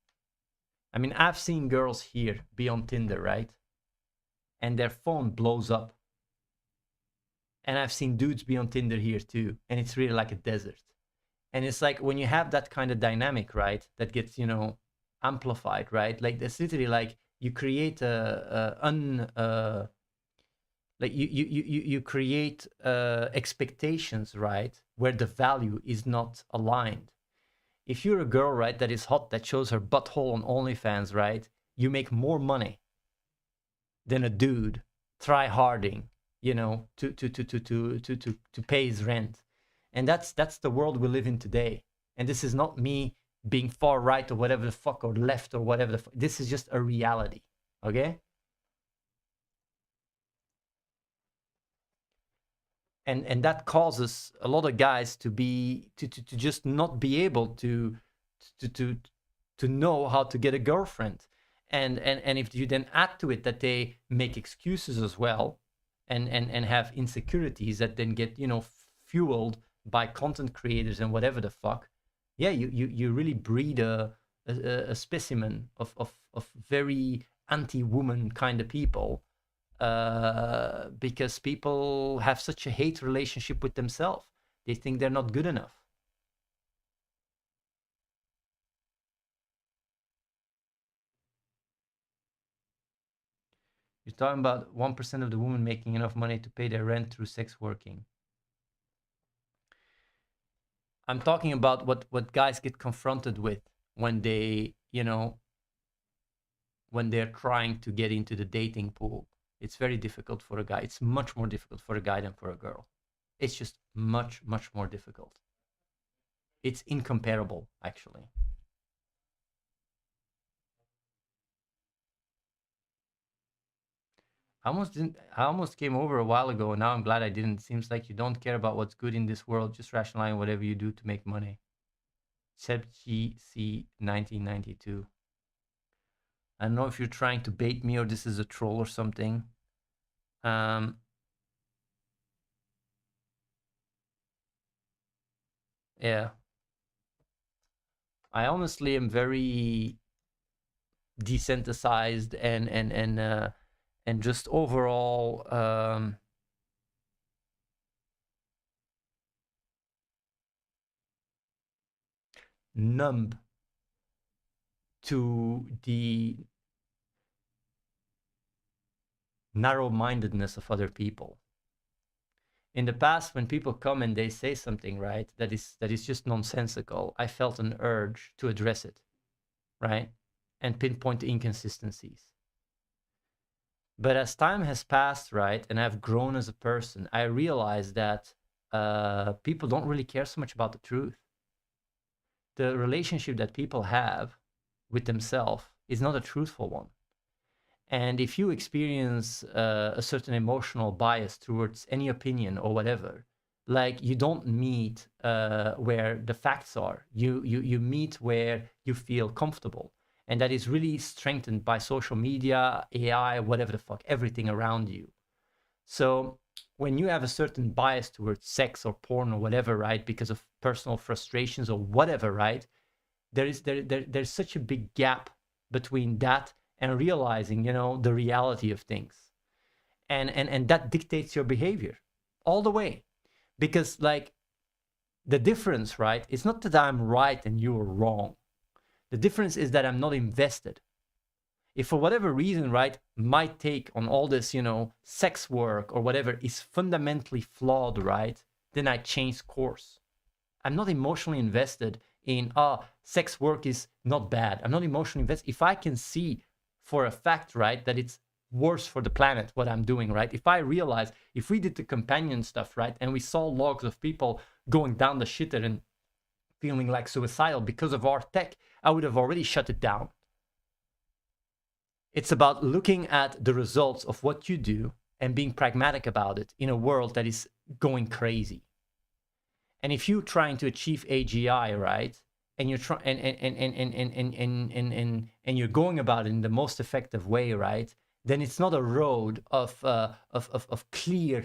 I mean, I've seen girls here be on Tinder, right? And their phone blows up. And I've seen dudes be on Tinder here too, and it's really like a desert. And it's like, when you have that kind of dynamic, right, that gets, you know, amplified, right? Like, it's literally like you create like you create expectations, right, where the value is not aligned. If you're a girl, right, that is hot, that shows her butthole on OnlyFans, right, you make more money than a dude try harding, you know, to pay his rent. And that's the world we live in today. And this is not me being far right or whatever the fuck, or left or whatever the fuck. This is just a reality. Okay? And that causes a lot of guys to be to just not be able to to to to know how to get a girlfriend. And if you then add to it that they make excuses as well, and have insecurities that then get, you know, fueled by content creators and whatever the fuck, yeah, you really breed a specimen of very anti-woman kind of people, because people have such a hate relationship with themselves. They think they're not good enough. You're talking about 1% of the women making enough money to pay their rent through sex working. I'm talking about what guys get confronted with when they, you know, when they're trying to get into the dating pool. It's very difficult for a guy. It's much more difficult for a guy than for a girl. It's just much, much more difficult. It's incomparable, actually. I almost came over a while ago, and now I'm glad I didn't. Seems like you don't care about what's good in this world, just rationalizing whatever you do to make money. Seb GC 1992. I don't know if you're trying to bait me or this is a troll or something. Yeah. I honestly am very desensitized and just overall numb to the narrow-mindedness of other people. In the past, when people come and they say something, right, that is just nonsensical, I felt an urge to address it, right, and pinpoint the inconsistencies. But as time has passed, right, and I've grown as a person, I realized that people don't really care so much about the truth. The relationship that people have with themselves is not a truthful one. And if you experience a certain emotional bias towards any opinion or whatever, like, you don't meet where the facts are. You meet where you feel comfortable. And that is really strengthened by social media, AI, whatever the fuck, everything around you. So when you have a certain bias towards sex or porn or whatever, right, because of personal frustrations or whatever, right, there's such a big gap between that and realizing, you know, the reality of things. And that dictates your behavior all the way. Because, like, the difference, right, it's not that I'm right and you're wrong. The difference is that I'm not invested. If for whatever reason, right, my take on all this, you know, sex work or whatever is fundamentally flawed, right, then I change course. I'm not emotionally invested in, sex work is not bad. I'm not emotionally invested. If I can see for a fact, right, that it's worse for the planet what I'm doing, right? If I realize, if we did the companion stuff, right, and we saw logs of people going down the shitter and feeling like suicidal because of our tech, I would have already shut it down. It's about looking at the results of what you do and being pragmatic about it in a world that is going crazy. And if you're trying to achieve AGI, right, and you're trying and you're going about it in the most effective way, right, then it's not a road of clear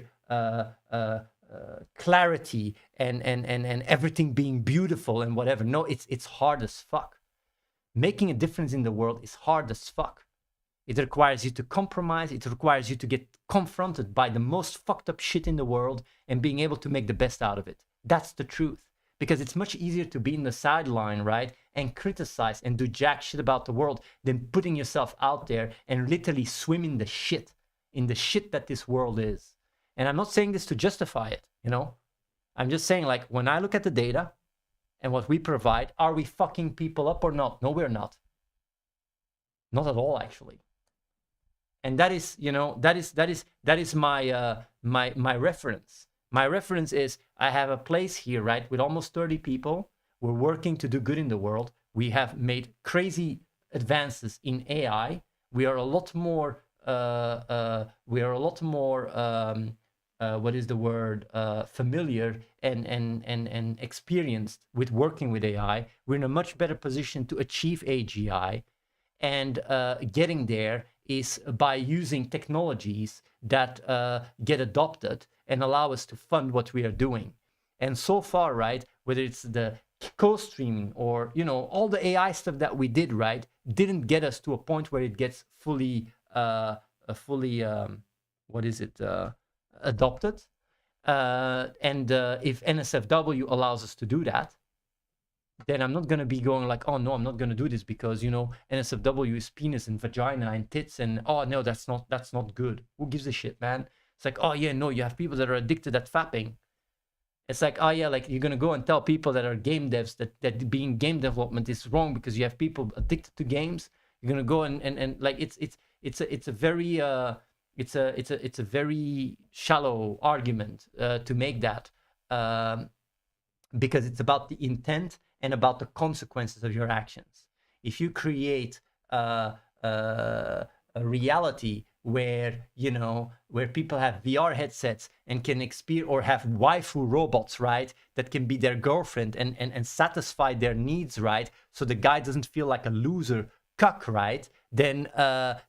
clarity and everything being beautiful and whatever. No, it's hard as fuck. Making a difference in the world is hard as fuck. It requires you to compromise. It requires you to get confronted by the most fucked up shit in the world and being able to make the best out of it. That's the truth. Because it's much easier to be in the sideline, right, and criticize and do jack shit about the world than putting yourself out there and literally swim in the shit that this world is. And I'm not saying this to justify it, you know. I'm just saying, like, when I look at the data and what we provide, are we fucking people up or not? No, we're not. Not at all, actually. And that is, you know, that is my my reference. My reference is I have a place here, right, with almost 30 people. We're working to do good in the world. We have made crazy advances in AI. We are a lot more. What is the word? Familiar and experienced with working with AI. We're in a much better position to achieve AGI, and getting there is by using technologies that get adopted and allow us to fund what we are doing. And so far, right, whether it's the co-streaming or, you know, all the AI stuff that we did, right, didn't get us to a point where it gets fully adopted. And if NSFW allows us to do that, then I'm not going to be going like, oh no, I'm not going to do this because, you know, NSFW is penis and vagina and tits, and oh no, that's not good. Who gives a shit, man? It's like, oh yeah, no, you have people that are addicted at fapping. It's like, oh yeah, like you're going to go and tell people that are game devs that being game development is wrong because you have people addicted to games. You're going to go and like it's a very shallow argument to make that, because it's about the intent and about the consequences of your actions. If you create a reality where, you know, where people have VR headsets and can experience, or have waifu robots, right, that can be their girlfriend and satisfy their needs, right, so the guy doesn't feel like a loser cuck, right, then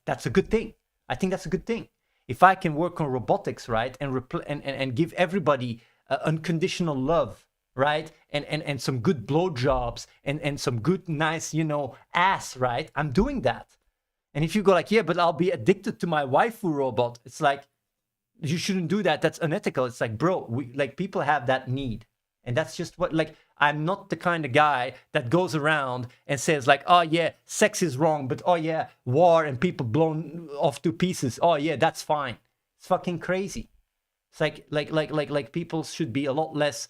that's a good thing. I think that's a good thing. If I can work on robotics, right, and give everybody unconditional love, right, and some good blowjobs and some good, nice, you know, ass, right, I'm doing that. And if you go like, yeah, but I'll be addicted to my waifu robot, it's like, you shouldn't do that. That's unethical. It's like, bro, like people have that need. And that's just what, like, I'm not the kind of guy that goes around and says like, oh yeah, sex is wrong, but oh yeah, war and people blown off to pieces. Oh yeah, that's fine. It's fucking crazy. It's like people should be a lot less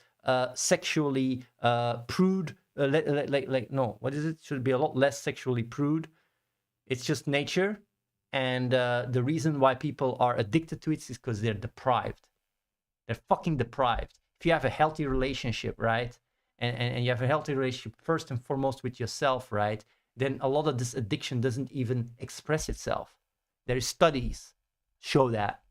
sexually prude. No, what is it? Should be a lot less sexually prude. It's just nature. And the reason why people are addicted to it is because they're deprived. They're fucking deprived. If you have a healthy relationship, right, and you have a healthy relationship first and foremost with yourself, right, then a lot of this addiction doesn't even express itself. There is studies show that.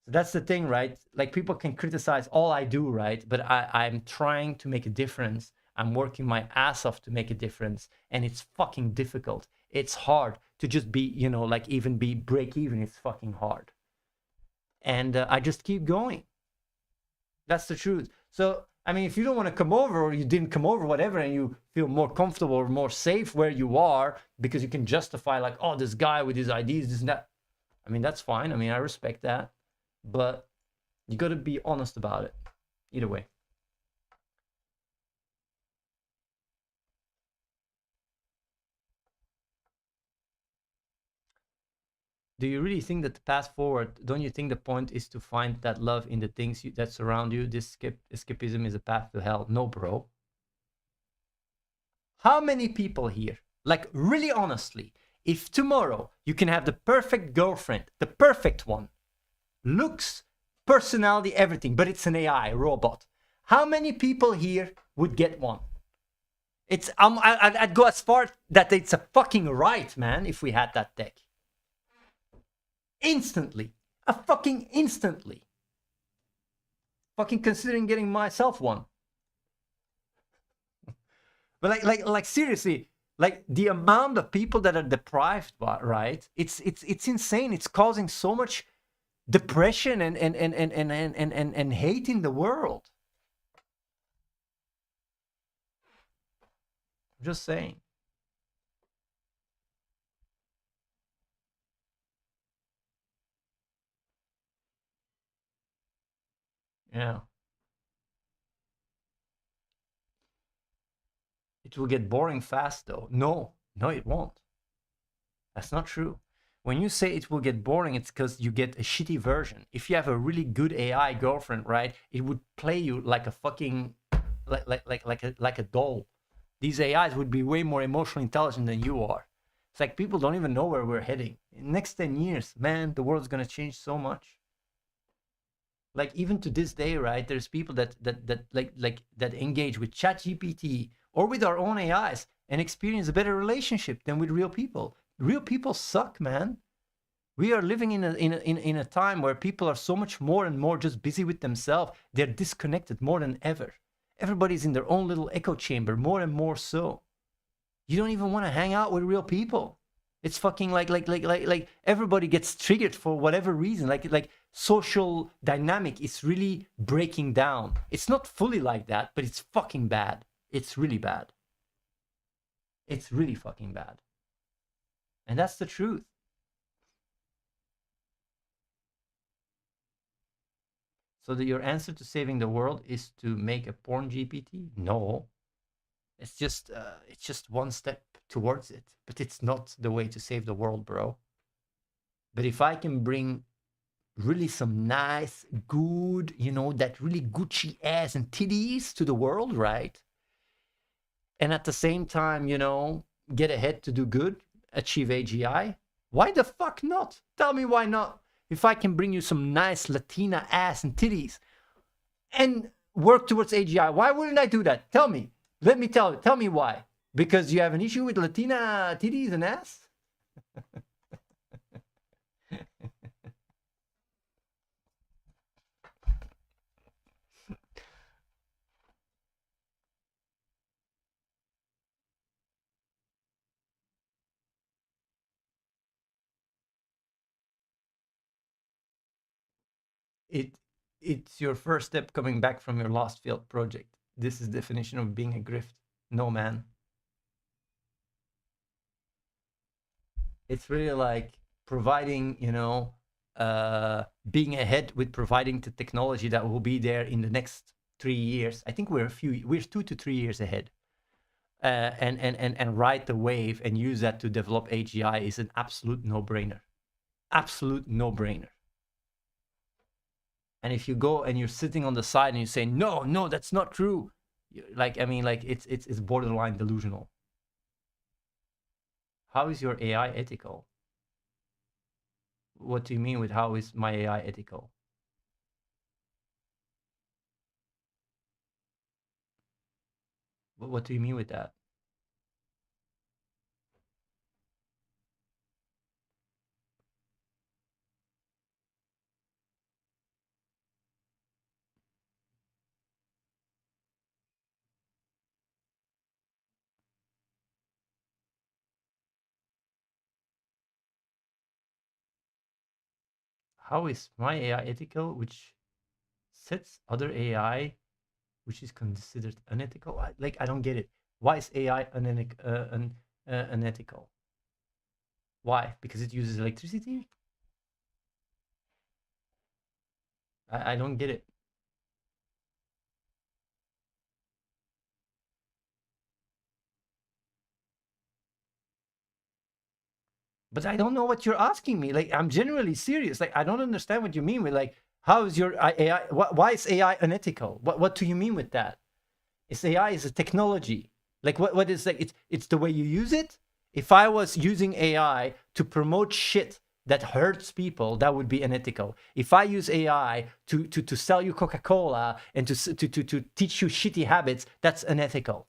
So that's the thing, right? Like people can criticize all I do, right, but I'm trying to make a difference. I'm working my ass off to make a difference, and it's fucking difficult. It's hard to just be, you know, like even be break even. It's fucking hard. And I just keep going. That's the truth. So, I mean, if you don't want to come over, or you didn't come over, whatever, and you feel more comfortable or more safe where you are because you can justify like, oh, this guy with his ideas, this and that. I mean, that's fine. I mean, I respect that. But you got to be honest about it. Either way. Do you really think that the path forward, don't you think the point is to find that love in the things that surround you? This escapism is a path to hell. No, bro. How many people here, like really honestly, if tomorrow you can have the perfect girlfriend, the perfect one, looks, personality, everything, but it's an AI robot, how many people here would get one? It's I'd go as far that it's a fucking right, man, if we had that tech. Instantly. A fucking instantly. Fucking considering getting myself one. But like seriously, like the amount of people that are deprived, right? It's insane. It's causing so much depression and hate in the world. I'm just saying. Yeah. It will get boring fast though. No, it won't. That's not true. When you say it will get boring, it's because you get a shitty version. If you have a really good AI girlfriend, right, it would play you like a fucking like a doll. These AIs would be way more emotionally intelligent than you are. It's like people don't even know where we're heading. In the next 10 years, man, the world's gonna change so much. Like even to this day, right? There's people that engage with ChatGPT or with our own AIs and experience a better relationship than with real people. Real people suck, man. We are living in a time where people are so much more and more just busy with themselves. They're disconnected more than ever. Everybody's in their own little echo chamber, more and more so. You don't even want to hang out with real people. It's fucking like everybody gets triggered for whatever reason. Like social dynamic is really breaking down. It's not fully like that, but it's fucking bad. It's really bad. It's really fucking bad. And that's the truth. So your answer to saving the world is to make a porn GPT? No. It's just one step towards it, but it's not the way to save the world, bro. But if I can bring really some nice, good, that really Gucci ass and titties to the world, right? And at the same time, get ahead to do good, achieve AGI, why the fuck not? Tell me why not? If I can bring you some nice Latina ass and titties and work towards AGI, why wouldn't I do that? Tell me. Let me tell me why. Because you have an issue with Latina titties and ass? It's your first step coming back from your last failed project. This is the definition of being a grift. No, man. It's really like providing, being ahead with providing the technology that will be there in the next 3 years. I think we're 2 to 3 years ahead. And ride the wave and use that to develop AGI is an absolute no-brainer. Absolute no-brainer. And if you go and you're sitting on the side and you say, no, that's not true. It's borderline delusional. How is your AI ethical? What do you mean with how is my AI ethical? What do you mean with that? How is my AI ethical, which sets other AI, which is considered unethical? I don't get it. Why is AI unethical? Why? Because it uses electricity? I don't get it. But I don't know what you're asking me. Like, I'm genuinely serious. Like, I don't understand what you mean with how is your AI? Why is AI unethical? What do you mean with that? Is AI is a technology? Like, what is like? It's the way you use it. If I was using AI to promote shit that hurts people, that would be unethical. If I use AI to sell you Coca-Cola and to teach you shitty habits, that's unethical.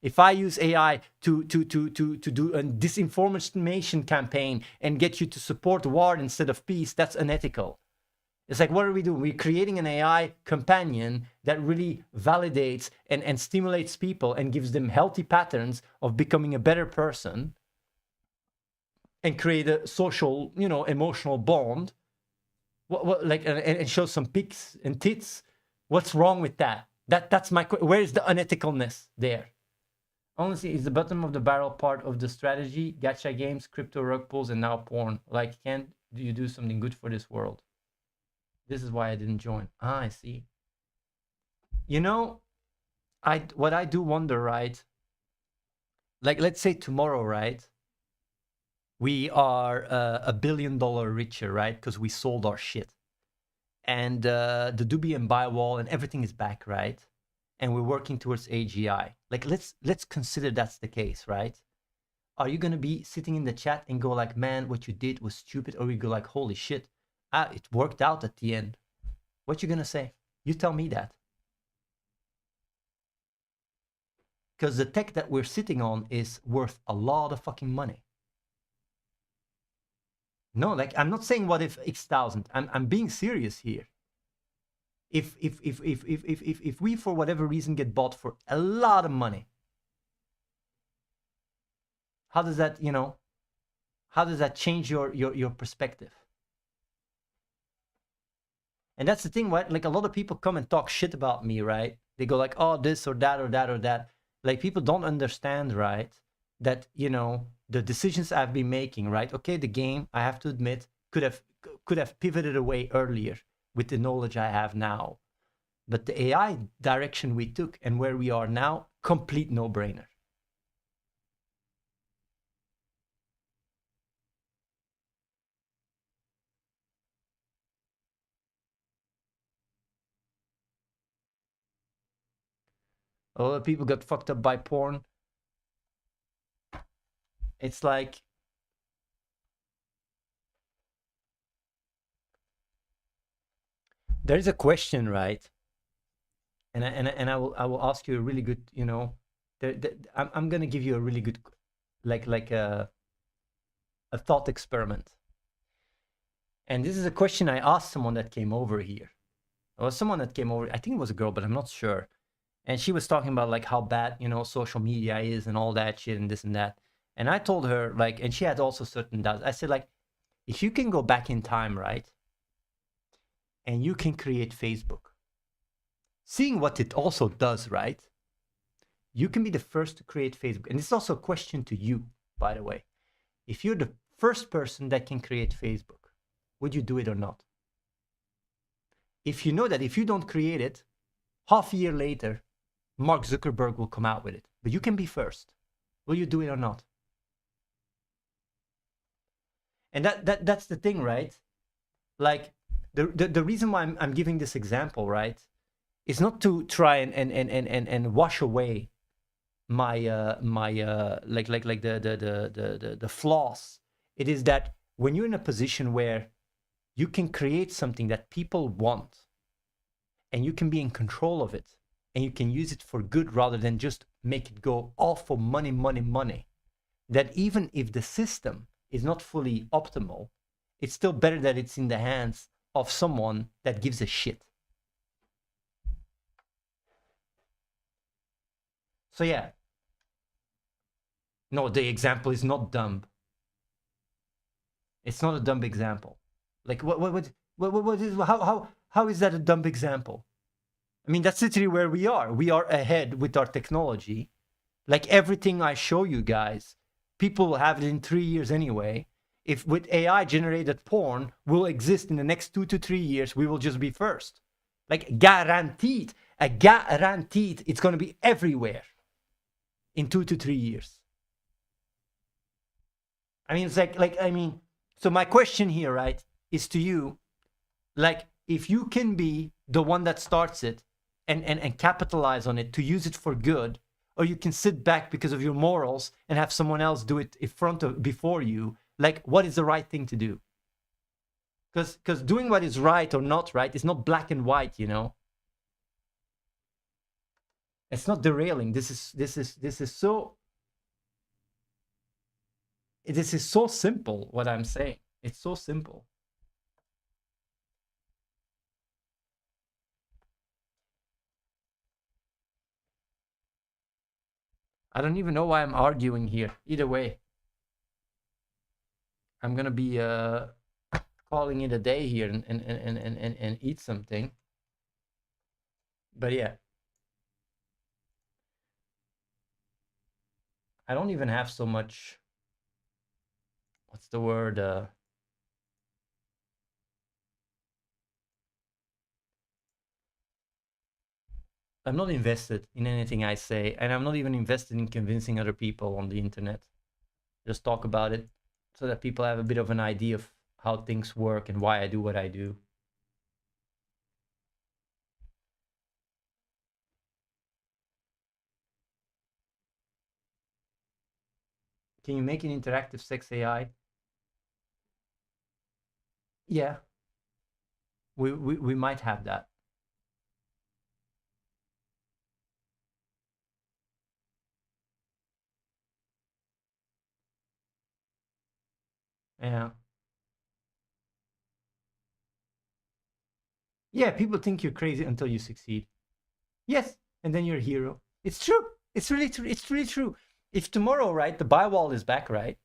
If I use AI to do a disinformation campaign and get you to support war instead of peace, that's unethical. It's like, what are we doing? We're creating an AI companion that really validates and stimulates people and gives them healthy patterns of becoming a better person and create a social, emotional bond. And show some pics and tits. What's wrong with that? That's my. Where is the unethicalness there? Honestly, it's the bottom of the barrel part of the strategy. Gacha games, crypto rug pulls, and now porn. Like, can't you do something good for this world? This is why I didn't join. I see. What I do wonder, right? Like, let's say tomorrow, right? We are $1 billion richer, right? Because we sold our shit. And the Doobie and buy wall and everything is back, right? And we're working towards AGI. Like, let's consider that's the case, right? Are you gonna be sitting in the chat and go like, man, what you did was stupid? Or we go like, holy shit, it worked out at the end. What you gonna say? You tell me that. Because the tech that we're sitting on is worth a lot of fucking money. No, like, I'm not saying what if X thousand. I'm being serious here. If we for whatever reason get bought for a lot of money, how does that, how does that change your perspective? And that's the thing, right? Like, a lot of people come and talk shit about me, right? They go like, oh, this or that or that or that. Like, people don't understand, right? That, the decisions I've been making, right? Okay, the game, I have to admit, could have pivoted away earlier with the knowledge I have now. But the AI direction we took and where we are now, complete no-brainer. A lot of people got fucked up by porn. It's like, there's a question, right? And I will ask you a really good, I'm gonna give you a really good, like a thought experiment. And this is a question I asked someone that came over here. It was someone that came over. I think it was a girl, but I'm not sure. And she was talking about like how bad, social media is and all that shit and this and that. And I told her, like, and she had also certain doubts. I said, like, if you can go back in time, right? And you can create Facebook. Seeing what it also does, right? You can be the first to create Facebook. And it's also a question to you, by the way. If you're the first person that can create Facebook, would you do it or not? If you know that if you don't create it, half a year later, Mark Zuckerberg will come out with it. But you can be first. Will you do it or not? And that's the thing, right? Like, the reason why I'm giving this example, right, is not to try and wash away my the flaws. It is that when you're in a position where you can create something that people want and you can be in control of it and you can use it for good rather than just make it go all for money, that even if the system is not fully optimal, it's still better that it's in the hands of someone that gives a shit. So yeah. No, the example is not dumb. It's not a dumb example. Like, what is, how is that a dumb example? I mean, that's literally where we are. We are ahead with our technology. Like, everything I show you guys, people will have it in 3 years anyway. If with AI generated porn will exist in the next 2 to 3 years, we will just be first. Like, guaranteed, it's going to be everywhere in 2 to 3 years. I mean, it's so my question here, right, is to you, like, if you can be the one that starts it and capitalize on it to use it for good, or you can sit back because of your morals and have someone else do it before you. Like, what is the right thing to do? Because doing what is right or not right is not black and white, you know. It's not derailing. This is so simple. What I'm saying, it's so simple. I don't even know why I'm arguing here. Either way, I'm gonna be calling it a day here and eat something. But yeah, I don't even have so much. What's the word? I'm not invested in anything I say, and I'm not even invested in convincing other people on the internet. Just talk about it so that people have a bit of an idea of how things work and why I do what I do. Can you make an interactive sex AI? Yeah, we might have that. Yeah. Yeah, people think you're crazy until you succeed. Yes, and then you're a hero. It's true. It's really true. It's really true. If tomorrow, right, the buy wall is back, right?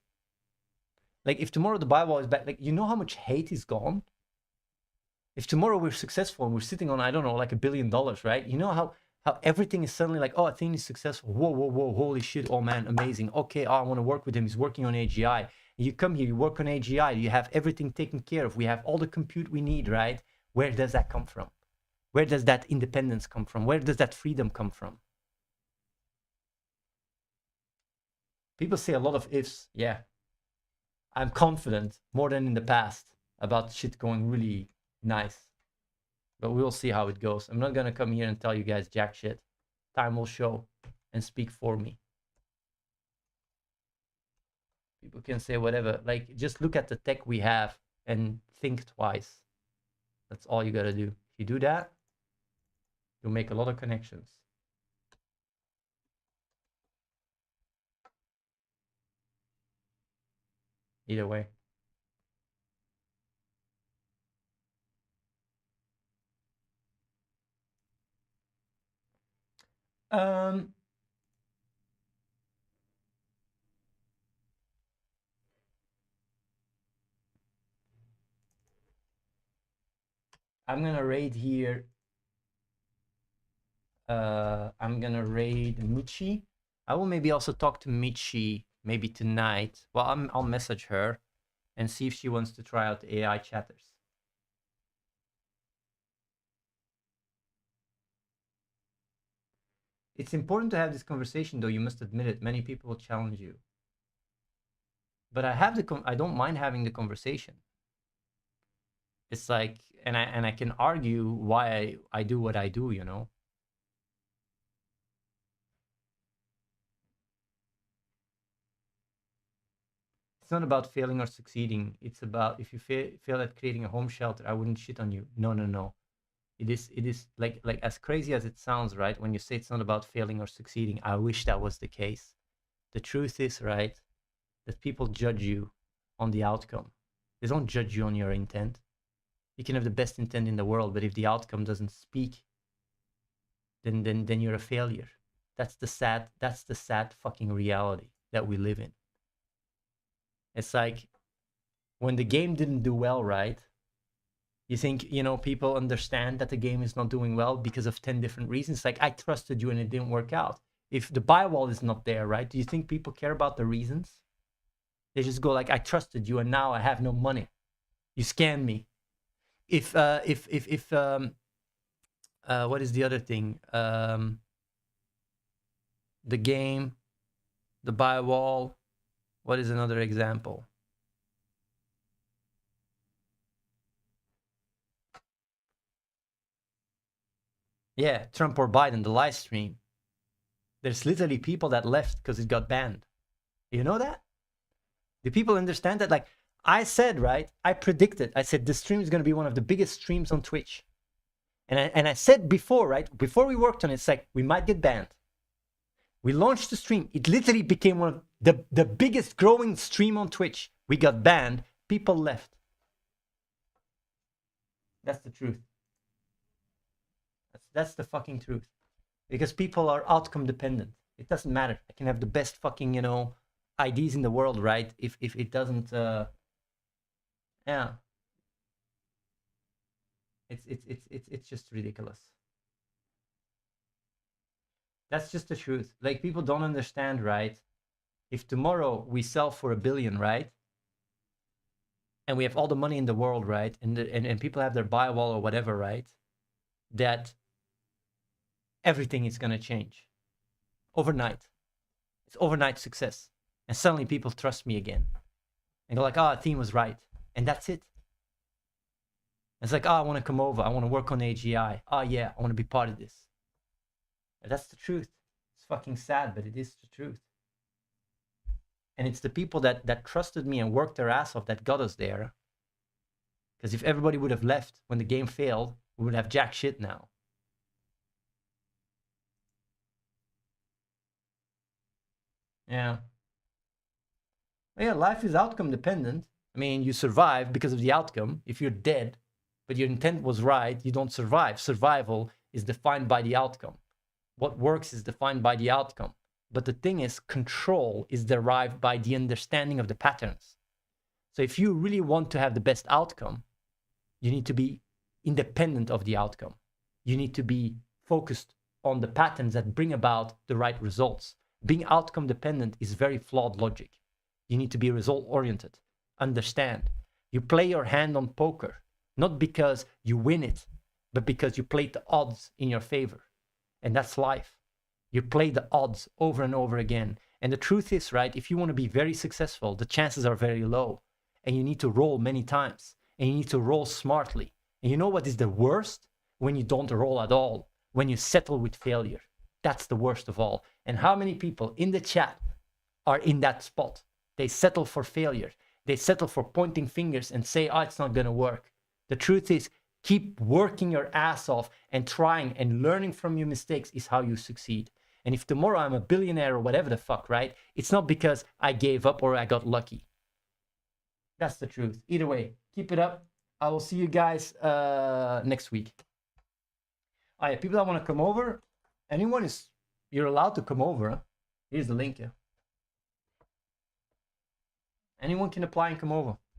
Like if tomorrow the buy wall is back, like you know how much hate is gone? If tomorrow we're successful and we're sitting on, I don't know, like $1 billion, right? You know how everything is suddenly like, oh, Athene is successful. Whoa, whoa, whoa, holy shit, oh man, amazing. Okay, oh, I want to work with him. He's working on AGI. And you come here, you work on AGI, you have everything taken care of. We have all the compute we need, right? Where does that come from? Where does that independence come from? Where does that freedom come from? People say a lot of ifs. Yeah. I'm confident more than in the past about shit going really nice. But we'll see how it goes. I'm not going to come here and tell you guys jack shit. Time will show and speak for me. People can say whatever. Like, just look at the tech we have and think twice. That's all you got to do. If you do that, you'll make a lot of connections. Either way. I'm gonna raid here. I'm gonna raid Michi. I will maybe also talk to Michi maybe tonight. Well, I'll message her and see if she wants to try out the AI chatters. It's important to have this conversation, though. You must admit it. Many people will challenge you, but I don't mind having the conversation. It's like, and I can argue why I do what I do. You know. It's not about failing or succeeding. It's about if you fail at creating a home shelter, I wouldn't shit on you. No, no, no. It is like as crazy as it sounds, right? When you say it's not about failing or succeeding, I wish that was the case. The truth is, right, that people judge you on the outcome. They don't judge you on your intent. You can have the best intent in the world, but if the outcome doesn't speak, then you're a failure. That's the sad fucking reality that we live in. It's like when the game didn't do well, right? You think, people understand that the game is not doing well because of 10 different reasons. Like, I trusted you and it didn't work out. If the buy wall is not there, right? Do you think people care about the reasons? They just go like, I trusted you and now I have no money. You scammed me. If what is the other thing? The game, the buy wall. What is another example? Yeah, Trump or Biden, the live stream. There's literally people that left because it got banned. You know that? Do people understand that? Like I said, right? I predicted. I said this stream is going to be one of the biggest streams on Twitch. And I said before, right? Before we worked on it, it's like we might get banned. We launched the stream. It literally became one of the biggest growing stream on Twitch. We got banned. People left. That's the truth. That's the fucking truth. Because people are outcome dependent. It doesn't matter. I can have the best fucking, IDs in the world, right? If it doesn't, yeah. It's just ridiculous. That's just the truth. Like people don't understand, right? If tomorrow we sell for $1 billion, right? And we have all the money in the world, right? And people have their buy wall or whatever, right? That everything is gonna change overnight. It's overnight success, and suddenly people trust me again, and go like, "Oh, Athene was right," and that's it. It's like, "Oh, I want to come over. I want to work on AGI. Oh yeah, I want to be part of this." And that's the truth. It's fucking sad, but it is the truth. And it's the people that trusted me and worked their ass off that got us there. Because if everybody would have left when the game failed, we would have jack shit now. Yeah. Yeah, life is outcome dependent. I mean, you survive because of the outcome. If you're dead, but your intent was right, you don't survive. Survival is defined by the outcome. What works is defined by the outcome. But the thing is, control is derived by the understanding of the patterns. So if you really want to have the best outcome, you need to be independent of the outcome. You need to be focused on the patterns that bring about the right results. Being outcome dependent is very flawed logic. You need to be result oriented. Understand. You play your hand on poker, not because you win it, but because you played the odds in your favor. And that's life. You play the odds over and over again. And the truth is, right, if you want to be very successful, the chances are very low. And you need to roll many times. And you need to roll smartly. And you know what is the worst? When you don't roll at all. When you settle with failure. That's the worst of all. And how many people in the chat are in that spot? They settle for failure. They settle for pointing fingers and say, "Oh, it's not going to work." The truth is, keep working your ass off and trying and learning from your mistakes is how you succeed. And if tomorrow I'm a billionaire or whatever the fuck, right? It's not because I gave up or I got lucky. That's the truth. Either way, keep it up. I will see you guys next week. Oh yeah, people that want to come over, you're allowed to come over. Huh? Here's the link. Yeah. Anyone can apply and come over.